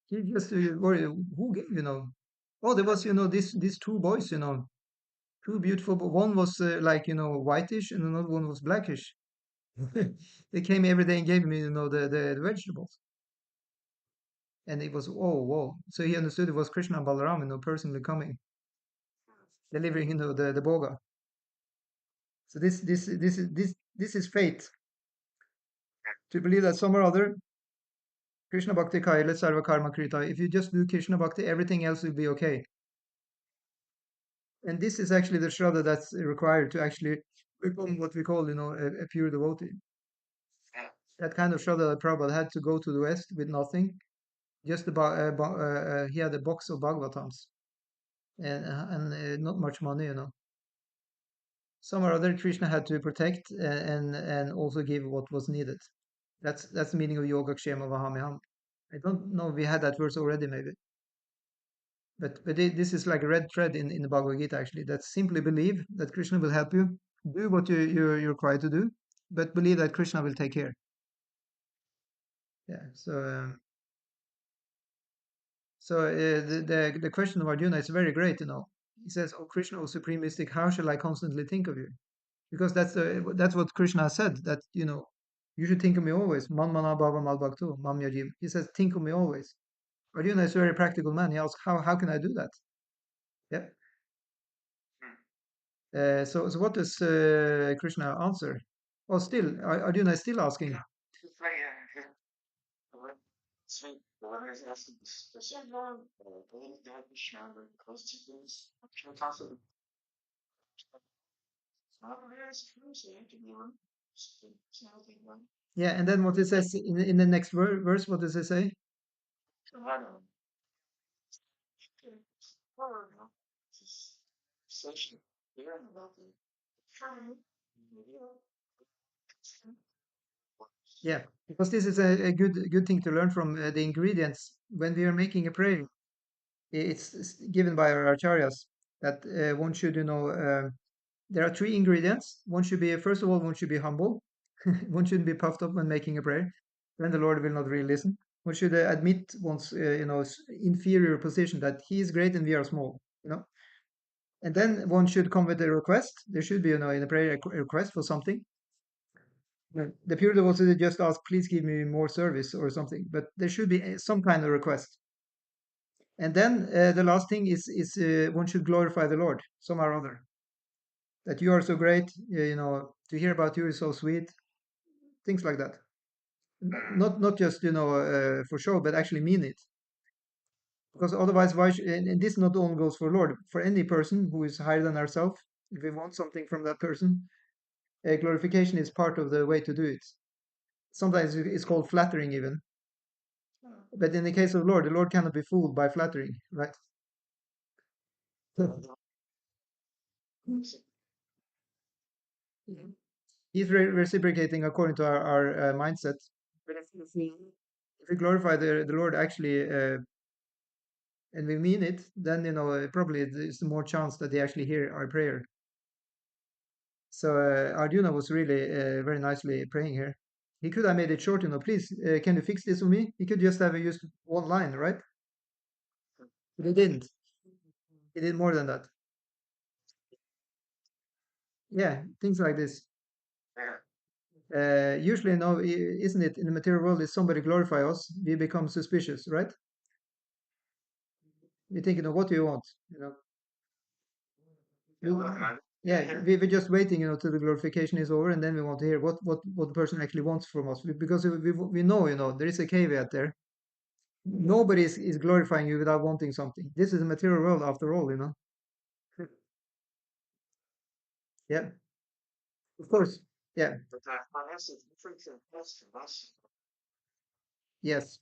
He just worried, who gave, Oh, there was, these two boys, two beautiful, but one was like, whitish and another one was blackish. They came every day and gave me, the vegetables. And it was, oh, whoa. So he understood it was Krishna and Balaram, personally coming, delivering, the boga. So this is fate. To believe that some or other, Krishna Bhakti Kaila Sarva Karma Krita, if you just do Krishna Bhakti, everything else will be okay. And this is actually the shraddha that's required to actually become what we call, a pure devotee. That kind of shraddha that Prabhupada had to go to the West with nothing. Just about, he had a box of Bhagavatams and not much money, Some or other Krishna had to protect and also give what was needed. That's the meaning of Yoga Kshema Vahamiham. I don't know if we had that verse already, maybe. But this is like a red thread in the Bhagavad Gita, actually, that simply believe that Krishna will help you, do what you're required to do, but believe that Krishna will take care. Yeah. So the question of Arjuna is very great, He says, "Oh Krishna, O supreme mystic, how shall I constantly think of you?" Because that's what Krishna said, that you should think of me always. Man mana bhava mal bhakto, mam yajiv. He says, think of me always. Arjuna is a very practical man. He asks, how can I do that? Yeah. So what does Krishna answer? Oh, still, Arjuna is still asking. It's like, so what is asking this question? Believe that Krishna very close to this. Krishna talks about not very close to anyone. Yeah, and then what it says in the next verse, what does it say? Yeah, because this is a good thing to learn from the ingredients when we are making a prayer. It's given by our acharyas that one should, there are three ingredients. One should be, first of all, one should be humble. One shouldn't be puffed up when making a prayer. Then the Lord will not really listen. One should admit one's, inferior position, that He is great and we are small. And then one should come with a request. There should be, in a prayer, a request for something. The pure devotee just ask, please give me more service or something. But there should be some kind of request. And then the last thing is one should glorify the Lord somehow or other. That you are so great, to hear about you is so sweet. Things like that. Not just for show, but actually mean it. Because otherwise, why? And this not only goes for Lord, for any person who is higher than ourselves. If we want something from that person, glorification is part of the way to do it. Sometimes it's called flattering, even. But in the case of Lord, the Lord cannot be fooled by flattering, right? He's reciprocating according to our mindset. But if we glorify the Lord actually, and we mean it, then probably there's more chance that they actually hear our prayer. So Arjuna was really very nicely praying here. He could have made it short, please, can you fix this for me? He could just have used one line, right? But he didn't. He did more than that. Yeah, things like this. Yeah. Usually, no, isn't it in the material world? If somebody glorify us, we become suspicious, right? We think, what do you want? Yeah, definitely. Yeah, we're just waiting, till the glorification is over, and then we want to hear what the person actually wants from us, because we know, there is a caveat there. Nobody is glorifying you without wanting something. This is a material world after all. Yeah, of course. Yeah, But finance is different from cost from us. yes,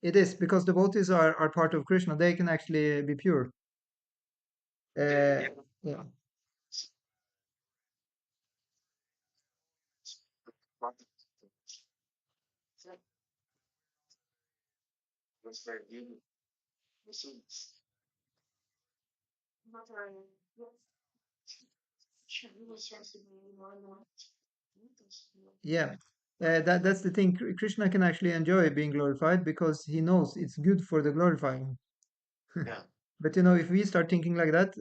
it is because devotees are part of Krishna. They can actually be pure. Yeah. Yeah, That's very good. yeah. That's the thing. Krishna can actually enjoy being glorified because he knows it's good for the glorifying. Yeah. But if we start thinking like that,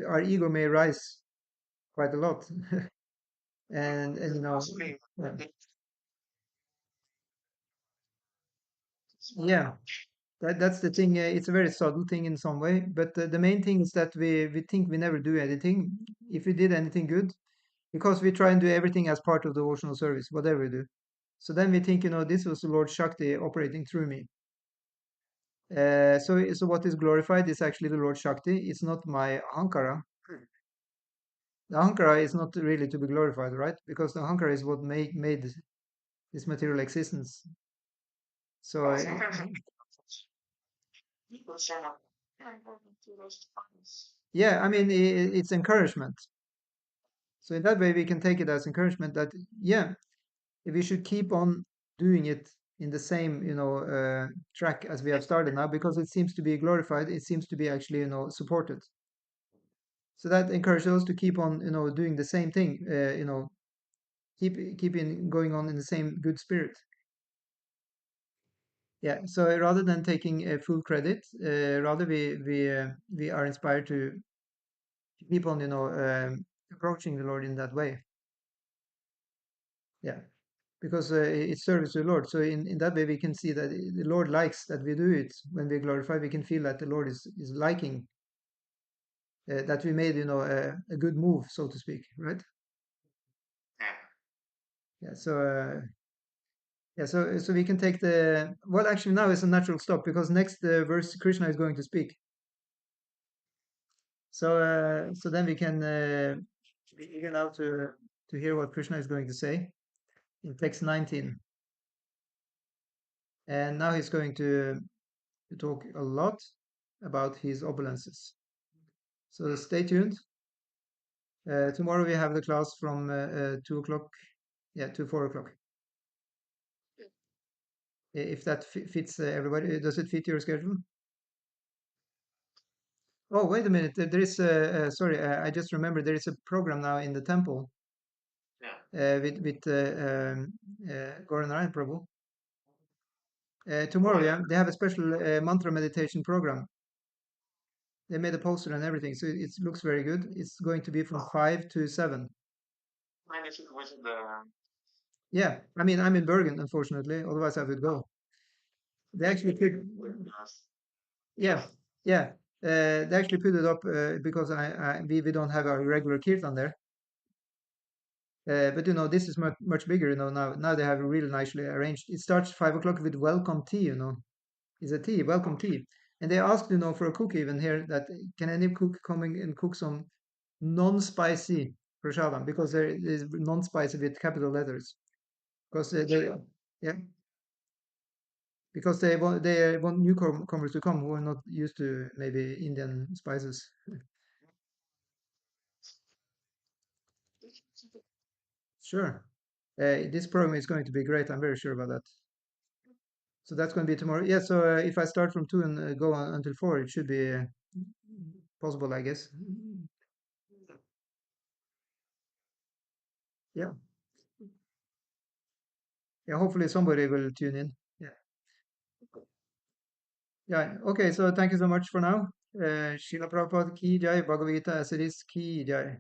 our ego may rise quite a lot. And Possibly, yeah, yeah, that's the thing. It's a very subtle thing in some way, but the main thing is that we think we never do anything. If we did anything good, because we try and do everything as part of devotional service, whatever we do. So then we think, this was the Lord Shakti operating through me. So what is glorified is actually the Lord Shakti. It's not my ahankara. The ahankara is not really to be glorified, right? Because the ahankara is what made this material existence. So sometimes people say not important to those times. yeah, I mean it's encouragement. So in that way, we can take it as encouragement that yeah, we should keep on doing it in the same track as we have started now because it seems to be glorified. It seems to be actually supported. So that encourages us to keep on doing the same thing. Keeping going on in the same good spirit. Yeah. So rather than taking full credit, rather we are inspired to keep on approaching the Lord in that way. Yeah. Because it's service to the Lord. So in that way, we can see that the Lord likes that we do it. When we glorify, we can feel that the Lord is liking that we made, a good move, so to speak, right? Yeah. Yeah. So we can take the well. Actually, now it's a natural stop because next verse Krishna is going to speak. So then we can be eager now to hear what Krishna is going to say in text 19. And now he's going to talk a lot about his opulences. So stay tuned. Tomorrow we have the class from 2 o'clock, yeah, to 4 o'clock. If that fits everybody, does it fit your schedule? Oh, wait a minute. There is sorry, I just remembered there is a program now in the temple Yeah. with Gaura Narayan Prabhu. Tomorrow, yeah, they have a special mantra meditation program. They made a poster and everything, so it looks very good. It's going to be from 5 to 7. Mine is with the Yeah, I mean, I'm in Bergen, unfortunately. Otherwise, I would go. They actually put, yeah, yeah. They actually put it up because we don't have a regular kirtan there. But this is much bigger. Now they have it really nicely arranged. It starts 5 o'clock with welcome tea. It's a tea, welcome tea. And they asked, for a cook even here that can any cook come in and cook some non-spicy prasadam because there is non-spicy with capital letters because yeah, because they want newcomers to come who are not used to maybe Indian spices. Sure. This program is going to be great. I'm very sure about that. So that's going to be tomorrow. Yeah. So if I start from 2 and go on until 4, it should be possible, I guess. Yeah. Yeah. Hopefully somebody will tune in. Yeah. Yeah. Okay. So thank you so much for now. Srila Prabhupada ki jai, Bhagavad Gita as it is ki jai.